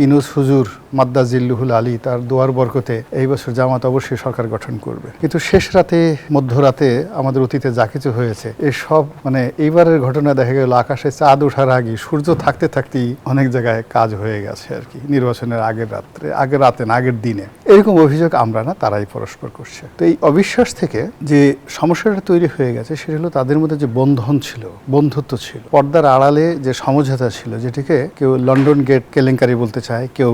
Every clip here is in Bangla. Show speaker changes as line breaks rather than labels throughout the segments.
ইনুস হুজুর মাদ্দাজিল্লুহুল আলী তার দোয়ার বরকতে এই বছর জামাত অবশ্যই সরকার গঠন করবে। কিন্তু শেষ রাতে মধ্যরাতে আমাদের অতীতে যা কিছু হয়েছে এসব এইবারের ঘটনা দেখা গেল আকাশে চাঁদ ওঠার আগে সূর্য থাকতে থাকতেই অনেক জায়গায় কাজ হয়ে গেছে আর কি, নির্বাচনের আগের রাতে না আগের দিনে। এরকম অভিযোগ আমরা না, তারাই পরস্পর করছে। তো এই অবিশ্বাস থেকে যে সমস্যাটা তৈরি হয়ে গেছে সেটা হলো তাদের মধ্যে যে বন্ধন ছিল, বন্ধুত্ব ছিল, পর্দার আড়ালে যে সমঝোতা ছিল, যেটিকে কেউ লন্ডন গেট কেলেঙ্কারি বলতে চায়, কেউ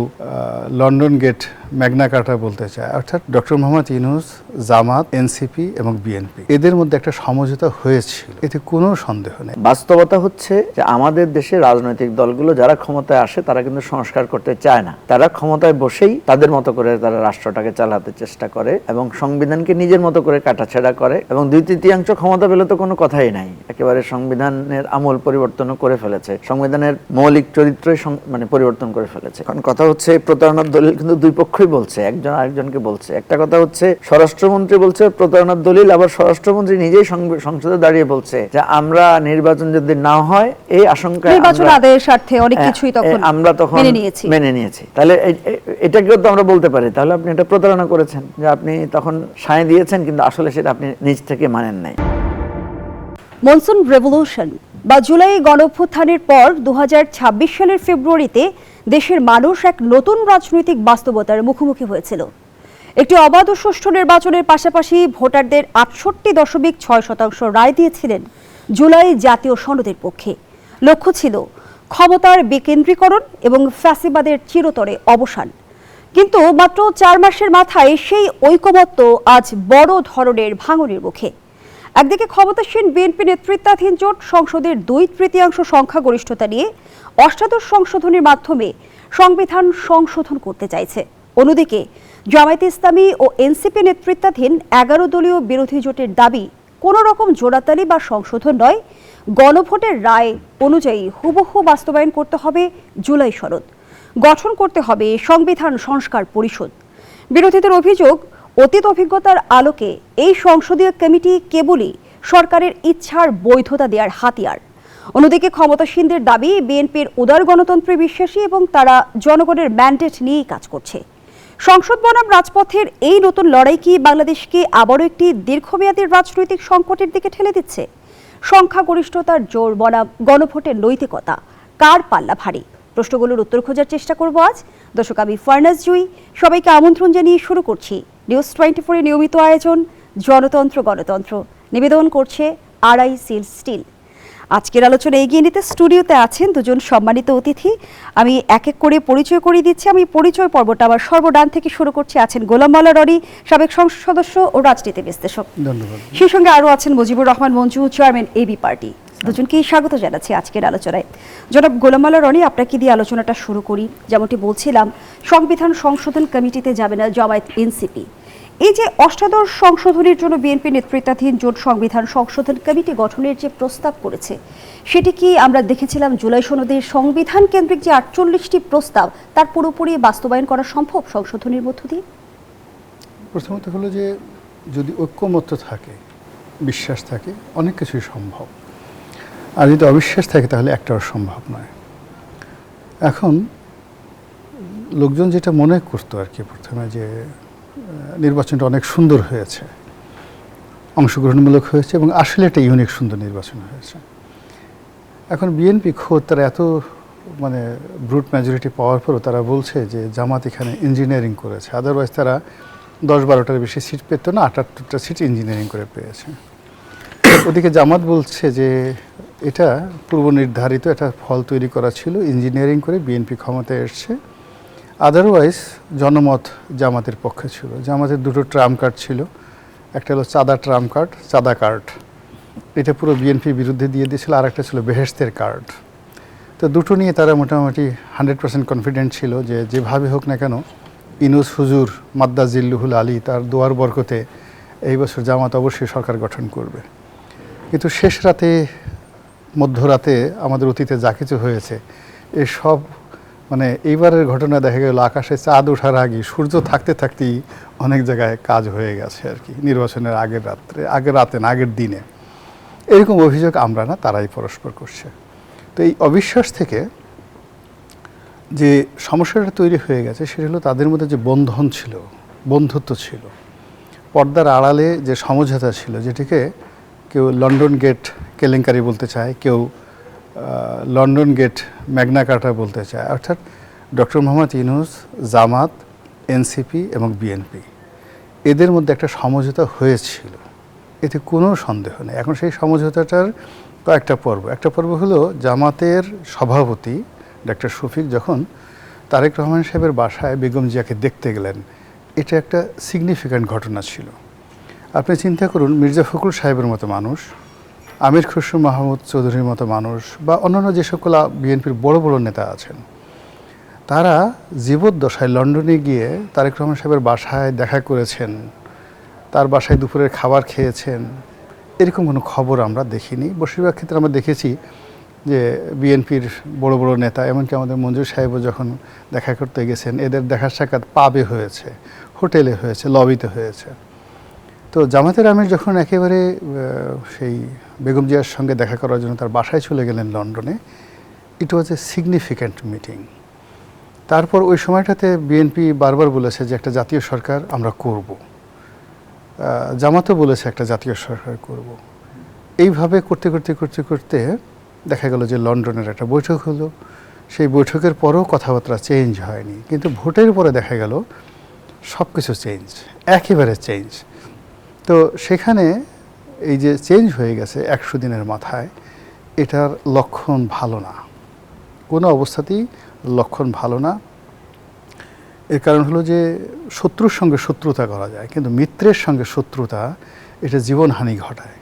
লন্ডন গেট ম্যাগনা কার্টা বলতে চায়। অর্থাৎ ডক্টর মোহাম্মদ ইউনূস, জামাত, এনসিপি এবং বিএনপি এদের মধ্যে একটা সমঝোতা হয়েছিল, এতে কোনো সন্দেহ নেই।
বাস্তবতা হচ্ছে যে আমাদের দেশে রাজনৈতিক দলগুলো যারা ক্ষমতায় আসে তারা কিন্তু সংস্কার করতে চায় না। তারা ক্ষমতায় বসেই তাদের মতো করে তারা রাষ্ট্রটাকে চালাতে চেষ্টা করে এবং সংবিধানকে নিজের মতো করে কাটাছেঁড়া করে, এবং 2/3 ক্ষমতা পেলে তো কোনো কথাই নাই, একেবারে সংবিধানের আমূল পরিবর্তনও করে ফেলেছে, সংবিধানের মৌলিক চরিত্রই পরিবর্তন করে ফেলেছে। কারণ কথা হচ্ছে প্রতারণার দলিল কিন্তু দুই পক্ষই বলছে, একজন আরেকজনকে বলছে। একটা কথা হচ্ছে স্বরাষ্ট্রমন্ত্রী বলছে প্রতারণার দলিল, আবার স্বরাষ্ট্রমন্ত্রী নিজেই সংসদে দাঁড়িয়ে বলছে যে আমরা নির্বাচন যদি না হয় এই আশঙ্কায়
নির্বাচন আদায়ের স্বার্থে অনেক কিছুই তখন
আমরা মেনে নিয়েছি। তাহলে এটাকেও তো আমরা বলতে পারি তাহলে আপনি এটা প্রতারণা করেছেন, যে আপনি তখন সায় দিয়েছেন কিন্তু আসলে সেটা আপনি নিজ থেকে মানেন নাই।
মনসুন রেভলিউশন বা জুলাই গণঅভ্যুত্থানের পর 2026 সালের ফেব্রুয়ারিতে দেশের মানুষ এক নতুন রাজনৈতিক বাস্তবতার মুখোমুখি হয়েছিল। একটি অবাধ ও সুষ্ঠু নির্বাচনের পাশাপাশি ভোটারদের 68.6% রায় দিয়েছিলেন জুলাই জাতীয় সনদের পক্ষে। লক্ষ্য ছিল ক্ষমতার বিকেন্দ্রীকরণ এবং ফ্যাসিবাদের চিরতরে অবসান। কিন্তু মাত্র 4 মাসের মাথায় সেই ঐকমত্য আজ বড় ধরনের ভাঙনের মুখে। একদিকে ক্ষমতাসীন বিএনপি নেতৃত্বাধীন জোট সংসদের 2/3 সংখ্যাগরিষ্ঠতা নিয়ে অষ্টাদশ সংশোধনীর মাধ্যমে সংবিধান সংশোধন করতে চাইছে। অন্যদিকে জামায়াতে ইসলামী ও এনসিপি নেতৃত্বাধীন 11 দলীয় বিরোধী জোটের দাবি কোনো রকম জোড়াতালি বা সংশোধন নয়, গণভোটের রায় অনুযায়ী হুবহু বাস্তবায়ন করতে হবে জুলাই সনদ, গঠন করতে হবে সংবিধান সংস্কার পরিষদ। বিরোধীদের অভিযোগ, অতীত অভিজ্ঞতার আলোকে এই সংসদীয় কমিটি কেবলই সরকারের ইচ্ছার বৈধতা দেওয়ার হাতিয়ার। অন্যদিকে ক্ষমতাসীনদের দাবি বিএনপির উদার গণতন্ত্রে বিশ্বাসী এবং তারা জনগণের ম্যান্ডেট নিয়েই কাজ করছে। সংসদ বনাম রাজপথের এই নতুন লড়াই কি বাংলাদেশকে আবারও একটি দীর্ঘমেয়াদী রাজনৈতিক সংকটের দিকে ঠেলে দিচ্ছে? সংখ্যাগরিষ্ঠতার জোর বনাম গণভোটের নৈতিকতা, কার পাল্লা ভারী? প্রশ্নগুলোর উত্তর খোঁজার চেষ্টা করব আজ। দর্শক, আমি ফারনাজ জুই, সবাইকে আমন্ত্রণ জানিয়ে শুরু করছি নিউজ 24 এর নিয়মিত আয়োজন জনতন্ত্র গণতন্ত্র। নিবেদন করছে আড়াই সিল স্টিল। আজকের আলোচনা এগিয়ে নিতে স্টুডিওতে আছেন দুজন সম্মানিত অতিথি। আমি এক এক করে পরিচয় করিয়ে দিচ্ছি। আমি পরিচয় পর্বটা আমার সর্বডান থেকে শুরু করছি। আছেন গোলাম মাওলা রনি, সাবেক সংসদ সদস্য ও রাজনীতি বিশ্লেষক।
ধন্যবাদ।
সেই সঙ্গে আরও আছেন Mujibur Rahman Manju, chairman AB party. দুজনকেই স্বাগত জানাচ্ছি আজকের আলোচনায়। জনাব গোলাম মাওলা রনি, আপনাকে দিয়ে আলোচনাটা শুরু করি। যেমনটি বলছিলাম, সংবিধান সংশোধন কমিটিতে যাবে না জামায়াত এনসিপি। এই যে অষ্টাদশ সংশোধনীর জন্য বিএনপি নেতৃত্বাধীন জোট সংবিধান সংশোধন কমিটি গঠনের যে প্রস্তাব করেছে, সেটি কি আমরা দেখেছিলাম জুলাই সনদের সংবিধান কেন্দ্রিক যে 48টি প্রস্তাব তার পুরোপুরি বাস্তবায়ন করা সম্ভব সংশোধনীর মধ্য দিয়ে?
প্রথমত হলো যে যদি ঐক্যমত্য থাকে, বিশ্বাস থাকে, অনেক কিছুই সম্ভব। আর যদি অবিশ্বাস থাকে তাহলে একটাও সম্ভব নয়। এখন লোকজন যেটা মনে করতো আর কি প্রথমে, যে নির্বাচনটা অনেক সুন্দর হয়েছে, অংশগ্রহণমূলক হয়েছে এবং আসলে একটা ইউনিক সুন্দর নির্বাচন হয়েছে। এখন বিএনপি খোদ তারা এত ব্রুট মেজরিটি পাওয়ার পরও তারা বলছে যে জামাত এখানে ইঞ্জিনিয়ারিং করেছে, আদারওয়াইজ তারা 10-12টার বেশি সিট পেত না, 78টা সিট ইঞ্জিনিয়ারিং করে পেয়েছে। ওদিকে জামাত বলছে যে এটা পূর্ব নির্ধারিত একটা ফল তৈরি করা ছিল, ইঞ্জিনিয়ারিং করে বিএনপি ক্ষমতায় এসছে। আদারওয়াইজ জনমত জামাতের পক্ষে ছিল। জামাতের 2টো ট্রাম্প কার্ড ছিল, একটা হলো চাঁদা ট্রাম্প কার্ড, চাঁদা কার্ড, এটা পুরো বিএনপির বিরুদ্ধে দিয়ে দিয়েছিল, আর একটা ছিল বেহেশতের কার্ড। তো দুটো নিয়ে তারা মোটামুটি 100% কনফিডেন্ট ছিল যে যেভাবে হোক না কেন ইনুস হুজুর মাদ্দাজিল্লুহুল আলী তার দোয়ার বরকতে এই বছর জামাত অবশ্যই সরকার গঠন করবে। কিন্তু শেষ রাতে মধ্যরাতে আমাদের অতীতে যা কিছু হয়েছে এসব এইবারের ঘটনা দেখা গেল আকাশে চাঁদ ওঠার আগে সূর্য থাকতে থাকতেই অনেক জায়গায় কাজ হয়ে গেছে আর কি, নির্বাচনের আগের রাতে না আগের দিনে। এরকম অভিযোগ আমরা না, তারাই পরস্পর করছে। তো এই অবিশ্বাস থেকে যে সমস্যাটা তৈরি হয়ে গেছে সেটা হলো তাদের মধ্যে যে বন্ধন ছিল, বন্ধুত্ব ছিল, পর্দার আড়ালে যে সমঝোতা ছিল, যেটিকে কেউ লন্ডন গেট কেলেঙ্কারি বলতে চায়, কেউ লন্ডন গেট ম্যাগনা কার্টা বলতে চায়। অর্থাৎ ডক্টর মোহাম্মদ ইউনূস, জামাত, এনসিপি এবং বিএনপি এদের মধ্যে একটা সমঝোতা হয়েছিল, এতে কোনো সন্দেহ নেই। এখন সেই সমঝোতাটার কয়েকটা পর্ব। একটা পর্ব হলো জামাতের সভাপতি ডক্টর শফিক যখন তারেক রহমান সাহেবের বাসায় বেগম জিয়াকে দেখতে গেলেন, এটা একটা সিগনিফিক্যান্ট ঘটনা ছিল। আপনি চিন্তা করুন, মির্জা ফখরুল সাহেবের মতো মানুষ, আমির খসরু মাহমুদ চৌধুরীর মতো মানুষ বা অন্যান্য যে সকল বিএনপির বড় বড় নেতা আছেন, তারা জীবদ্দশায় লন্ডনে গিয়ে তারেক রহমান সাহেবের বাসায় দেখা করেছেন, তার বাসায় দুপুরের খাবার খেয়েছেন, এরকম কোনো খবর আমরা দেখিনি। বেশিরভাগ ক্ষেত্রে আমরা দেখেছি যে বিএনপির বড় বড় নেতা, এমনকি আমাদের মঞ্জুর সাহেবও যখন দেখা করতে গেছেন, এদের দেখা সাক্ষাৎ পাবে হয়েছে, হোটেলে হয়েছে, লবিতে হয়েছে। তো জামাতের আমির যখন একেবারে সেই বেগম জিয়ার সঙ্গে দেখা করার জন্য তার বাসায় চলে গেলেন লন্ডনে, ইট ওয়াজ এ সিগনিফিক্যান্ট মিটিং। তারপর ওই সময়টাতে বিএনপি বারবার বলেছে যে একটা জাতীয় সরকার আমরা করব, জামাতও বলেছে একটা জাতীয় সরকার করব। এইভাবে করতে করতে করতে করতে দেখা গেল যে লন্ডনের একটা বৈঠক হলো, সেই বৈঠকের পরেও কথাবার্তা চেঞ্জ হয়নি, কিন্তু ভোটের পরে দেখা গেল সব কিছু চেঞ্জ, একেবারে চেঞ্জ। তো সেখানে এই যে চেঞ্জ হয়ে গেছে 100 দিনের মাথায়, এটার লক্ষণ ভালো না, কোনো অবস্থাতেই লক্ষণ ভালো না। এর কারণ হলো যে শত্রুর সঙ্গে শত্রুতা করা যায়, কিন্তু মিত্রের সঙ্গে শত্রুতা এটা জীবনহানি ঘটায়,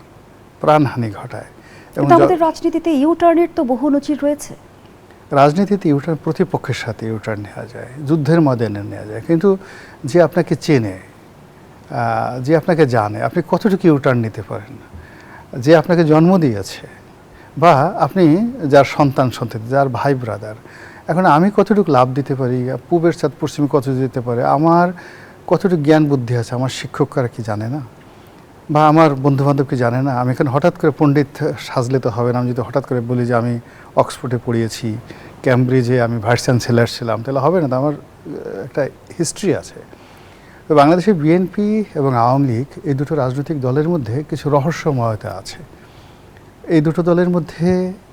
প্রাণহানি ঘটায়।
কিন্তু আমাদের রাজনীতিতে ইউটার্নের তো বহু নজির রয়েছে।
রাজনীতিতে ইউটার্ন প্রতিপক্ষের সাথে ইউটার্ন নেওয়া যায়, যুদ্ধের ময়দানে নেওয়া যায়, কিন্তু যে আপনাকে চেনে, যে আপনাকে জানে, আপনি কতটুকু ইউটার্ন নিতে পারেন, যে আপনাকে জন্ম দিয়েছে, বা আপনি যার সন্তান সন্ততি, যার ভাই ব্রাদার, এখন আমি কতটুকু লাভ দিতে পারি, পূবের চাঁদ পশ্চিমে কত দিতে পারে, আমার কতটুকু জ্ঞান বুদ্ধি আছে, আমার শিক্ষকরা কি জানে না, বা আমার বন্ধুবান্ধব কি জানে না। আমি এখানে হঠাৎ করে পণ্ডিত সাজলে তো হবে না। আমি যদি হঠাৎ করে বলি যে আমি অক্সফোর্ডে পড়িয়েছি, ক্যামব্রিজে আমি ভাইস চ্যান্সেলর ছিলাম, তাহলে হবে না, তো আমার একটা হিস্ট্রি আছে। তো বাংলাদেশের বিএনপি এবং আওয়ামী লীগ এই দুটো রাজনৈতিক দলের মধ্যে কিছু রহস্যময়তা আছে। এই দুটো দলের মধ্যে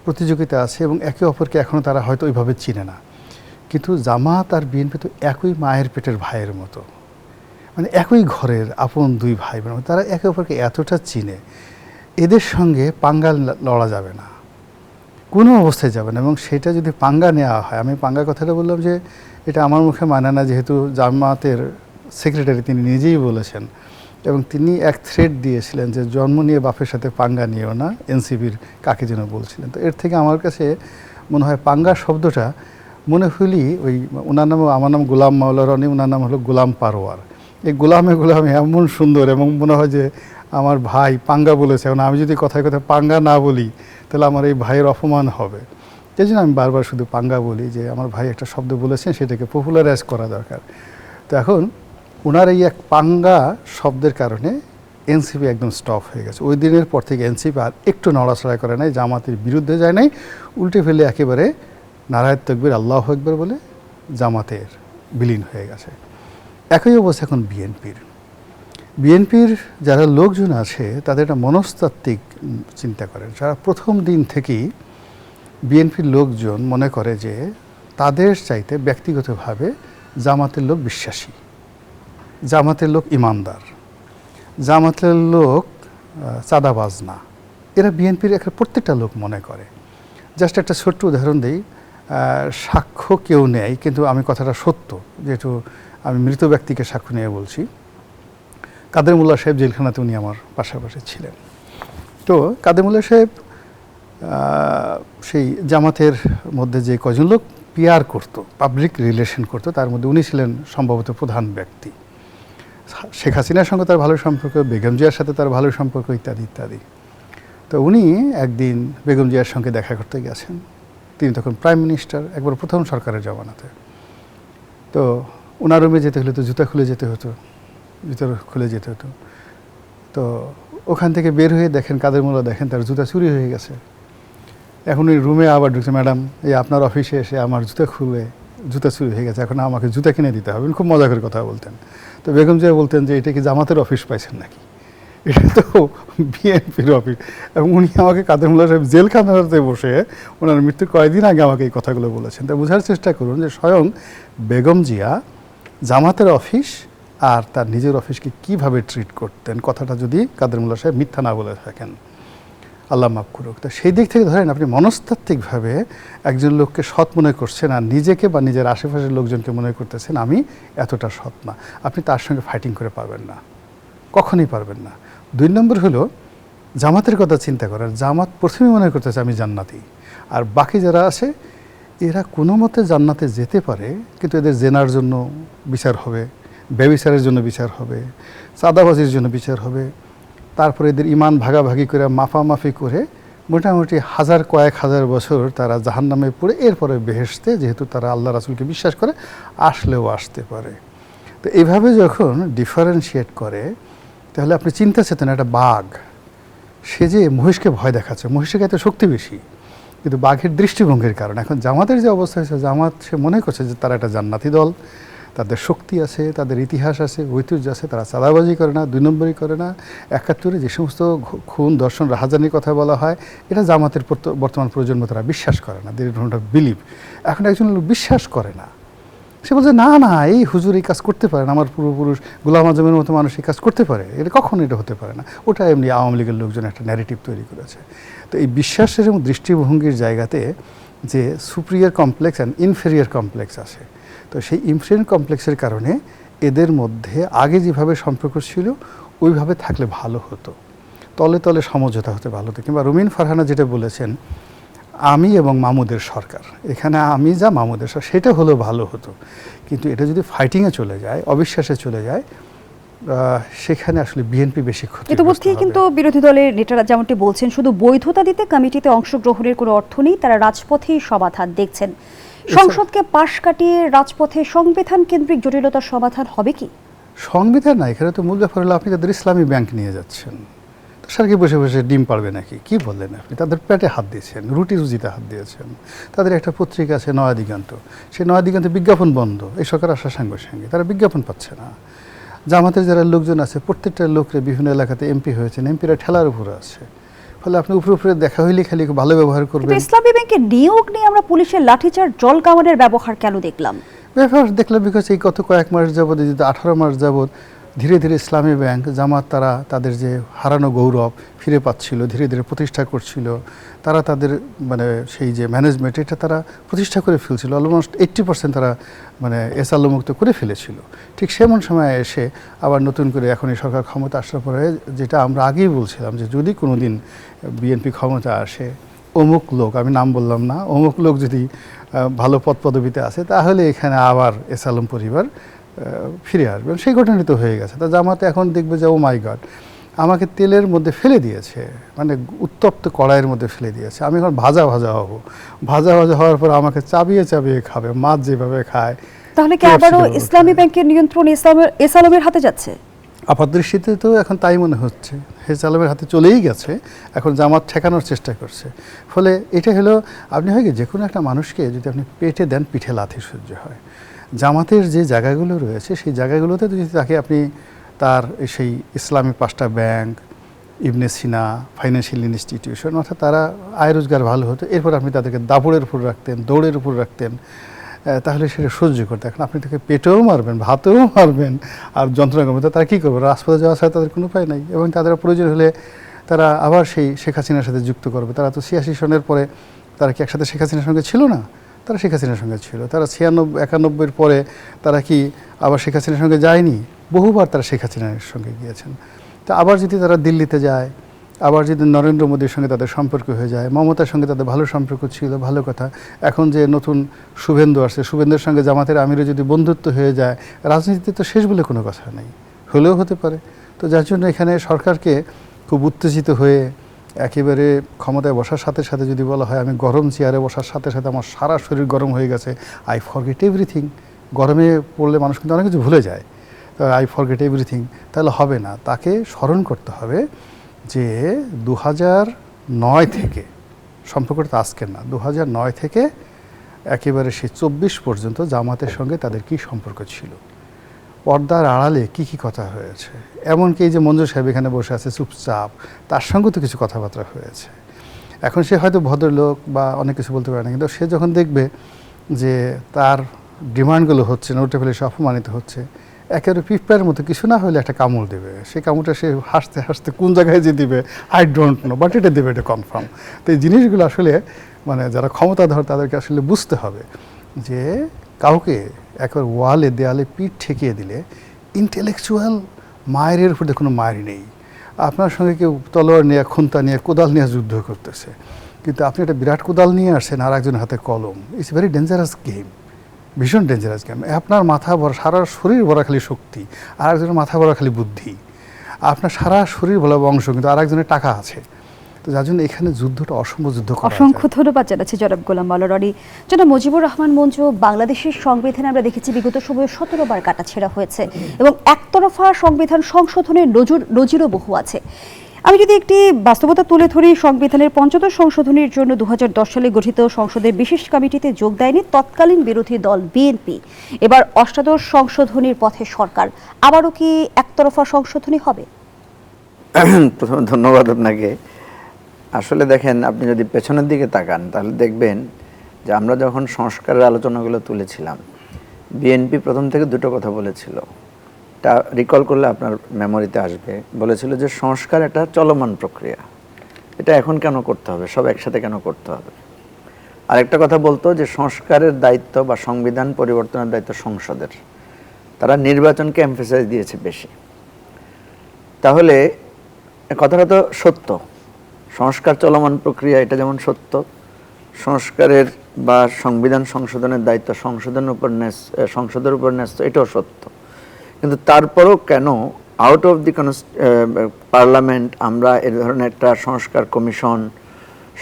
প্রতিযোগিতা আছে এবং একে অপরকে এখনও তারা হয়তো ওইভাবে চিনে না, কিন্তু জামাত আর বিএনপি তো একই মায়ের পেটের ভাইয়ের মতো, মানে একই ঘরের আপন দুই ভাই বোন, তারা একে অপরকে এতটা চিনে, এদের সঙ্গে পাঙ্গা লড়া যাবে না, কোনো অবস্থায় যাবে না। এবং সেটা যদি পাঙ্গা নেওয়া হয়, আমি পাঙ্গা কথাটা বললাম যে এটা আমার মুখে মানে না, যেহেতু জামাতের সেক্রেটারি তিনি নিজেই বলেছেন, এবং তিনি এক থ্রেড দিয়েছিলেন যে জন্ম নিয়ে বাপের সাথে পাঙ্গা নিয়েও না, এনসিপির কাকে যেন বলছিলেন। তো এর থেকে আমার কাছে মনে হয় পাঙ্গা শব্দটা মনে হইলি ওই ওনার নাম, আমার নাম গোলাম মাওলা রনি, ওনার নাম হলো গোলাম পারোয়ার। এই গোলামে এমন সুন্দর, এবং মনে হয় যে আমার ভাই পাঙ্গা বলেছে, এখন আমি যদি কথায় কথায় পাঙ্গা না বলি তাহলে আমার এই ভাইয়ের অপমান হবে। এই জন্য আমি বারবার শুধু পাঙ্গা বলি, যে আমার ভাই একটা শব্দ বলেছেন, সেটাকে পপুলারাইজ করা দরকার। তো এখন ওনার এই এক পাঙ্গা শব্দের কারণে এনসিপি একদম স্টপ হয়ে গেছে। ওই দিনের পর থেকে এনসিপি আর একটু নড়াচড়া করে নাই, জামাতের বিরুদ্ধে যায় নাই, উল্টে ফেলে একেবারে নারায়ণ তকবীর আল্লাহু আকবার বলে জামাতের বিলীন হয়ে গেছে। একই অবস্থা এখন বিএনপির যারা লোকজন আছে তাদের একটা মনস্তাত্ত্বিক চিন্তা করেন, যারা প্রথম দিন থেকেই বিএনপির লোকজন মনে করে যে তাদের চাইতে ব্যক্তিগতভাবে জামাতের লোক বিশ্বাসী, জামাতের লোক ইমানদার, জামাতের লোক চাঁদাবাজ না, এরা বিএনপির একটা প্রত্যেকটা লোক মনে করে। জাস্ট একটা ছোট্ট উদাহরণ দিই, সাক্ষ্য কেউ নেয়, কিন্তু আমি কথাটা সত্য, যেহেতু আমি মৃত ব্যক্তিকে সাক্ষ্য নিয়ে বলছি। কাদের মোল্লা সাহেব জেলখানাতে উনি আমার পাশাপাশি ছিলেন। তো কাদের মোল্লা সাহেব সেই জামাতের মধ্যে যে কজন লোক পিআর করতো, পাবলিক রিলেশন করতো, তার মধ্যে উনি ছিলেন সম্ভবত প্রধান ব্যক্তি। শেখ হাসিনার সঙ্গে তার ভালো সম্পর্ক, বেগম জিয়ার সাথে তার ভালো সম্পর্ক, ইত্যাদি ইত্যাদি। তো উনি একদিন বেগম জিয়ার সঙ্গে দেখা করতে গেছেন, তিনি তখন প্রাইম মিনিস্টার, একবার প্রথম সরকারের জমানাতে। তো ওনার রুমে যেতে হলে তো জুতা খুলে যেতে হতো, তো ওখান থেকে বের হয়ে দেখেন কাদের মোল্লা, দেখেন তার জুতা চুরি হয়ে গেছে। এখন ওই রুমে আবার ঢুকছে, ম্যাডাম এই আপনার অফিসে এসে আমার জুতা খুলে জুতা চুরি হয়ে গেছে, এখন আমাকে জুতা কিনে দিতে হবে। উনি খুব মজা করে কথা বলতেন। তো বেগম জিয়া বলতেন যে এটা কি জামাতের অফিস পাইছেন নাকি, এটা তো বিএনপির অফিস। এবং উনি আমাকে কাদের মোল্লা সাহেব জেলখানাতে বসে ওনার মৃত্যুর কয়েকদিন আগে আমাকে এই কথাগুলো বলেছেন। তা বোঝার চেষ্টা করুন যে স্বয়ং বেগম জিয়া জামাতের অফিস আর তার নিজের অফিসকে কিভাবে ট্রিট করতেন, কথাটা যদি কাদের মোল্লা সাহেব মিথ্যা না বলে থাকেন, আল্লাহ মাফ করুক। তা সেই দিক থেকে ধরেন আপনি মনস্তাত্ত্বিকভাবে একজন লোককে সৎ মনে করছেন আর নিজেকে বা নিজের আশেপাশের লোকজনকে মনে করতেছেন আমি এতটা সৎ না, আপনি তার সঙ্গে ফাইটিং করে পারবেন না, কখনই পারবেন না। 2 নম্বর হলো জামাতের কথা চিন্তা করার। জামাত প্রথমে মনে করতেছে আমি জান্নাতি, আর বাকি যারা আছে এরা কোনো মতে জান্নাতে যেতে পারে, কিন্তু এদের জেনার জন্য বিচার হবে, ব্যভিচারের জন্য বিচার হবে, চাঁদাবাজির জন্য বিচার হবে, তারপরে এদের ইমান ভাগাভাগি করে মাফামাফি করে মোটামুটি কয়েক হাজার বছর তারা জাহান্নামে পড়ে এরপরে বেহেশতে, যেহেতু তারা আল্লাহ রাসূলকে বিশ্বাস করে, আসলেও আসতে পারে। তো এইভাবে যখন ডিফারেন্সিয়েট করে, তাহলে আপনি চিন্তা চেতেন একটা বাঘ, সে যে মহিষকে ভয় দেখাচ্ছে, মহিষের কাছে শক্তি বেশি, কিন্তু বাঘের দৃষ্টিভঙ্গির কারণে এখন জামাতের যে অবস্থা হয়েছে, জামাত সে মনে করছে যে তারা একটা জান্নাতি দল, তাদের শক্তি আছে, তাদের ইতিহাস আছে, ঐতিহ্য আছে, তারা চাঁদাবাজি করে না, 2 নম্বরই করে না। 71-এ যে সমস্ত খুন, দর্শন, রাহাজানির কথা বলা হয়, এটা জামাতের বর্তমান প্রজন্ম তারা বিশ্বাস করে না, দে ডোন্ট বিলিভ। এখন একজন লোক বিশ্বাস করে না, সে বলছে না না এই হুজুর এই কাজ করতে পারে না, আমার পূর্বপুরুষ গোলাম আজমের মতো মানুষ এই কাজ করতে পারে, এটা কখনো এটা হতে পারে না। ওটা এমনি আওয়ামী লীগের লোকজন একটা ন্যারেটিভ তৈরি করেছে। তো এই বিশ্বাসের এবং দৃষ্টিভঙ্গির জায়গাতে যে সুপ্রিয়ার কমপ্লেক্স অ্যান্ড ইনফেরিয়ার কমপ্লেক্স আছে, তো সেই ইনফেরিয়ার কমপ্লেক্সের কারণে এদের মধ্যে আগে যেভাবে সম্পর্ক ছিল ওইভাবে থাকলে ভালো হতো, তলে তলে সমঝোতা হতে ভালো হতো। কিংবা রুমিন ফারহানা যেটা বলেছেন আমি এবং মামুদের সরকার, এখানে আমি যা মামুদের সরকার, সেটা হলেও ভালো হতো। কিন্তু এটা যদি ফাইটিংয়ে চলে যায়, অবিশ্বাসে চলে যায়, সেখানে আসলে বিএনপি বেশি ক্ষতি।
ইতিমধ্যে কিন্তু বিরোধী দলের নেতারা যেমনটি বলছেন, শুধু বৈধতা দিতে কমিটিতে অংশগ্রহণের কোনো অর্থ নেই, তারা রাজপথেই সমাধান দেখছেন। সংসদকে পাশ কাটিয়ে রাজপথে সংবিধান কেন্দ্রিক জটিলতার সমাধান হবে কি?
সংবিধান না, এখানে তো মূল ব্যাপার হলো আপনি তাদের ইসলামী ব্যাংক নিয়ে যাচ্ছেন, তো সরকারি বসে বসে ডিম পারবে নাকি, কি বললেন আপনি? তাদের পেটে হাত দিয়েছেন, রুটি রুজিতে হাত দিয়েছেন। তাদের একটা পত্রিকা আছে নয়া দিগন্ত, সেই নয়া দিগন্তে বিজ্ঞাপন বন্ধ, এই সরকার আসার সঙ্গে সঙ্গে তারা বিজ্ঞাপন পাচ্ছে না। জামাতের যারা লোকজন আছে প্রত্যেকটা লোকরে বিভিন্ন এলাকাতে এমপি হয়েছেন, এমপিরা ঠেলার উপরে আছে, ফলে আপনি উপরে উপরে দেখা হইলে খালি ভালো ব্যবহার করবেন।
ইসলামী ব্যাংকের নিয়োগ নিয়ে আমরা পুলিশের লাঠিচার্জ, জল কামানের ব্যবহার কেন দেখলাম?
ব্যবহার দেখলাম বিকজ এই গত কয়েক মাস যাবৎ, 18 মাস যাবৎ ধীরে ধীরে ইসলামী ব্যাংক, জামাত তারা তাদের যে হারানো গৌরব ফিরে পাচ্ছিল, ধীরে ধীরে প্রতিষ্ঠা করছিল, তারা তাদের মানে সেই যে ম্যানেজমেন্ট এটা তারা প্রতিষ্ঠা করে ফেলছিল, অলমোস্ট 80% তারা মানে এসাল্লমুক্ত করে ফেলেছিল। ঠিক সেমন সময় এসে আবার নতুন করে এখন এই সরকার ক্ষমতা আসার পরে, যেটা আমরা আগেই বলছিলাম যে যদি কোনো দিন বিএনপি ক্ষমতা আসে, অমুক লোক, আমি নাম বললাম না, অমুক লোক যদি ভালো পদ পদবিতে আসে, তাহলে এখানে আবার এসাল্লম পরিবার ফিরে আসবে। সেই ঘটনাটি তো হয়ে গেছে। তা জামাতে এখন দেখবে যে ও মাই গড, আমাকে তেলের মধ্যে ফেলে দিয়েছে, মানে উত্তপ্ত কড়াইয়ের মধ্যে ফেলে দিয়েছে, আমি এখন ভাজা ভাজা হব, ভাজা ভাজা হওয়ার পর আমাকে চাবিয়ে চাবিয়ে খাবে, মাছ যেভাবে খায়।
তাহলে কি আবারও ইসলামী ব্যাংকের নিয়ন্ত্রণ এসালমের হাতে যাচ্ছে?
আপাত দৃষ্টিতে তো এখন তাই মনে হচ্ছে, এসালমের হাতে চলেই গেছে, এখন জামাত ঠেকানোর চেষ্টা করছে। ফলে এটা হলো, আপনি হয় কি যে কোনো একটা মানুষকে যদি আপনি পেটে দেন, পিঠে লাথি সহ্য হয়। জামাতের যে জায়গাগুলো রয়েছে সেই জায়গাগুলোতে যদি তাকে আপনি তার সেই ইসলামী 5টা ব্যাংক, ইবনে সিনা, ফাইন্যান্সিয়াল ইনস্টিটিউশন, অর্থাৎ তারা আয় রোজগার ভালো হতো, এরপর আপনি তাদেরকে দাপড়ের উপর রাখতেন, দৌড়ের উপর রাখতেন, তাহলে সেটা সহ্য করতে। এখন আপনি তাকে পেটেও মারবেন, ভাতেও মারবেন, আর যন্ত্রণা করবেন, তারা কী করবে? রাজপথে যাওয়া ছাড়া তাদের কোনো উপায় নাই। এবং তাদের প্রয়োজন হলে তারা আবার সেই শেখ হাসিনার সাথে যুক্ত করবে। তারা তো 86 সনের পরে তারা কি একসাথে শেখ হাসিনার সঙ্গে ছিল না? তারা শেখ হাসিনার সঙ্গে ছিল। তারা 96-91 পরে তারা কি আবার শেখ হাসিনার সঙ্গে যায়নি? বহুবার তারা শেখ হাসিনার সঙ্গে গিয়েছেন। তা আবার যদি তারা দিল্লিতে যায়, আবার যদি নরেন্দ্র মোদীর সঙ্গে তাদের সম্পর্ক হয়ে যায়, মমতার সঙ্গে তাদের ভালো সম্পর্ক ছিল, ভালো কথা। এখন যে নতুন শুভেন্দু আসছে, শুভেন্দুর সঙ্গে জামাতের আমিরের যদি বন্ধুত্ব হয়ে যায়, রাজনীতিতে তো শেষ বলে কোনো কথা নেই, হলেও হতে পারে। তো যার জন্য এখানে সরকারকে খুব উত্তেজিত হয়ে একেবারে ক্ষমতায় বসার সাথে সাথে যদি বলা হয় আমি গরম চেয়ারে বসার সাথে সাথে আমার সারা শরীর গরম হয়ে গেছে, আই ফরগেট এভরিথিং। গরমে পড়লে মানুষ কিন্তু অনেক কিছু ভুলে যায়, আই ফরগেট এভরিথিং, তাহলে হবে না। তাকে স্মরণ করতে হবে যে 2009 থেকে, সম্পর্কটা তো আজকের না, 2009 থেকে একেবারে সেই 24 পর্যন্ত জামাতের সঙ্গে তাদের কি সম্পর্ক ছিল, পর্দার আড়ালে কি কি কথা হয়েছে, এমনকি এই যে মঞ্জুর সাহেব এখানে বসে আছে চুপচাপ, তার সঙ্গে তো কিছু কথাবার্তা হয়েছে। এখন সে হয়তো ভদ্রলোক বা অনেক কিছু বলতে পারে না, কিন্তু সে যখন দেখবে যে তার ডিমান্ডগুলো হচ্ছে, নোটে ফেলে সে অপমানিত হচ্ছে, একেবারে পিঁপড়ার মতো কিছু না হলে একটা কামড় দেবে। সেই কামড়টা সে হাসতে হাসতে কোন জায়গায় যে দিবে আই ডোন্ট নো, বাট এটা দেবে, এটা কনফার্ম। তো এই জিনিসগুলো আসলে মানে যারা ক্ষমতাধর তাদেরকে আসলে বুঝতে হবে যে কাউকে একেবারে ওয়ালে দেয়ালে পিঠ ঠেকিয়ে দিলে ইন্টেলেকচুয়াল মায়ের উপরে কোনো মায়েরই নেই। আপনার সঙ্গে কেউ তলোয়ার নিয়ে, খুন্তা নিয়ে, কোদাল নিয়ে যুদ্ধ করতেছে, কিন্তু আপনি একটা বিরাট কোদাল নিয়ে আসছেন আর একজনের হাতে কলম। ইটস ভেরি ডেঞ্জারাস গেম, ভীষণ ডেঞ্জারাস গেম। আপনার মাথা ভরা, সারা শরীর ভরা খালি শক্তি, আর একজনের মাথা ভরা খালি বুদ্ধি। আপনার সারা শরীর ভরা বংশ, কিন্তু আর একজনের টাকা আছে। তো যার জন্য এখানে যুদ্ধটা অসম্ভব যুদ্ধ করা।
অসংখ্য ধন্যবাদ জানাচ্ছি জনাব গোলাম মাওলা রনি। জনাব মুজিবুর রহমান মঞ্জু, বাংলাদেশের সংবিধানে আমরা দেখেছি বিগত সময়ে 17 বার কাটাছেঁড়া হয়েছে এবং একতরফা সংবিধান সংশোধনের নজিরও বহু আছে। আমি যদি একটি বাস্তবতা তুলে ধরি, সংবিধানের ৫৫ সংশোধনীর জন্য ২০১০ সালে গঠিত সংসদের বিশেষ কমিটিতে যোগ দেয়নি তৎকালীন বিরোধী দল বিএনপি। এবার অষ্টাদশ সংশোধনীর পথে সরকার, আবারও কি একতরফা সংশোধনী হবে?
প্রথমে ধন্যবাদ আপনাকে। আসলে দেখেন, আপনি যদি পেছনের দিকে তাকান তাহলে দেখবেন যে আমরা যখন সংস্কারের আলোচনাগুলো তুলেছিলাম, বিএনপি প্রথম থেকে দুটো কথা বলেছিল, তা রিকল করলে আপনার মেমোরিতে আসবে। বলেছিল যে সংস্কার একটা চলমান প্রক্রিয়া, এটা এখন কেন করতে হবে, সব একসাথে কেন করতে হবে। আরেকটা কথা বলতো যে সংস্কারের দায়িত্ব বা সংবিধান পরিবর্তনের দায়িত্ব সংসদের, তারা নির্বাচনকে এমফেসাইজ দিয়েছে বেশি। তাহলে কথাটা তো সত্য, সংস্কার চলমান প্রক্রিয়া, এটা যেমন সত্য, সংস্কারের বা সংবিধান সংশোধনের দায়িত্ব সংসদের উপর ন্যস্ত, এটাও সত্য। কিন্তু তারপরও কেন আউট অফ দি পার্লামেন্ট আমরা এ ধরনের একটা সংস্কার কমিশন,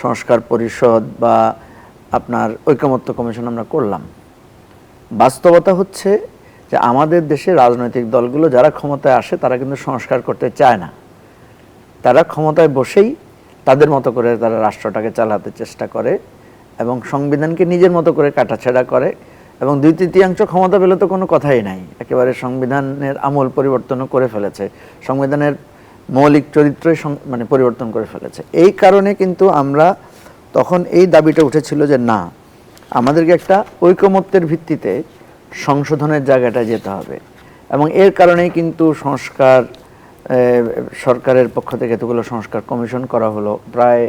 সংস্কার পরিষদ বা আপনার ঐকমত্য কমিশন আমরা করলাম? বাস্তবতা হচ্ছে যে আমাদের দেশে রাজনৈতিক দলগুলো যারা ক্ষমতায় আসে তারা কিন্তু সংস্কার করতে চায় না। তারা ক্ষমতায় বসেই তাদের মতো করে তারা রাষ্ট্রটাকে চালাতে চেষ্টা করে এবং সংবিধানকে নিজের মতো করে কাটাছেঁড়া করে, এবং 2/3 ক্ষমতা পেলে তো কোনো কথাই নাই, একেবারে সংবিধানের আমূল পরিবর্তনও করে ফেলেছে, সংবিধানের মৌলিক চরিত্রই মানে পরিবর্তন করে ফেলেছে। এই কারণে কিন্তু আমরা তখন এই দাবিটা উঠেছিল যে না, আমাদেরকে একটা ঐকমত্যের ভিত্তিতে সংশোধনের জায়গাটায় যেতে হবে। এবং এর কারণেই কিন্তু সরকারের পক্ষ থেকে এতগুলো সংস্কার কমিশন করা হলো, প্রায়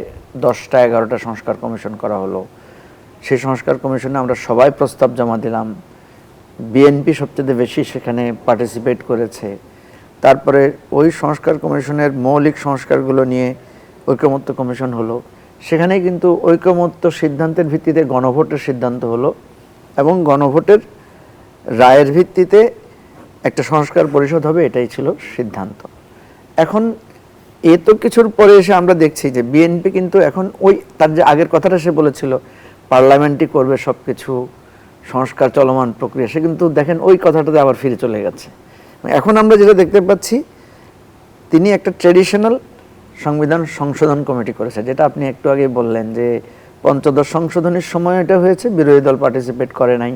10টা-11টা সংস্কার কমিশন করা হলো। সেই সংস্কার কমিশনে আমরা সবাই প্রস্তাব জমা দিলাম, বিএনপি সবচেয়ে বেশি সেখানে পার্টিসিপেট করেছে। তারপরে ওই সংস্কার কমিশনের মৌলিক সংস্কারগুলো নিয়ে ঐকমত্য কমিশন হলো, সেখানে কিন্তু ঐকমত্য সিদ্ধান্তের ভিত্তিতে গণভোটের সিদ্ধান্ত হলো এবং গণভোটের রায়ের ভিত্তিতে একটা সংস্কার পরিষদ হবে, এটাই ছিল সিদ্ধান্ত। এখন এত কিছুর পরে এসে আমরা দেখছি যে বিএনপি কিন্তু এখন ওই তার যে আগের কথাটা সে বলেছিল পার্লামেন্টই করবে সব কিছু, সংস্কার চলমান প্রক্রিয়া, সে কিন্তু দেখেন ওই কথাটাতে আবার ফিরে চলে গেছে। এখন আমরা যেটা দেখতে পাচ্ছি, তিনি একটা ট্রেডিশনাল সংবিধান সংশোধন কমিটি করেছে, যেটা আপনি একটু আগে বললেন যে ৫৫ সংশোধনের সময় এটা হয়েছে, বিরোধী দল পার্টিসিপেট করে নাই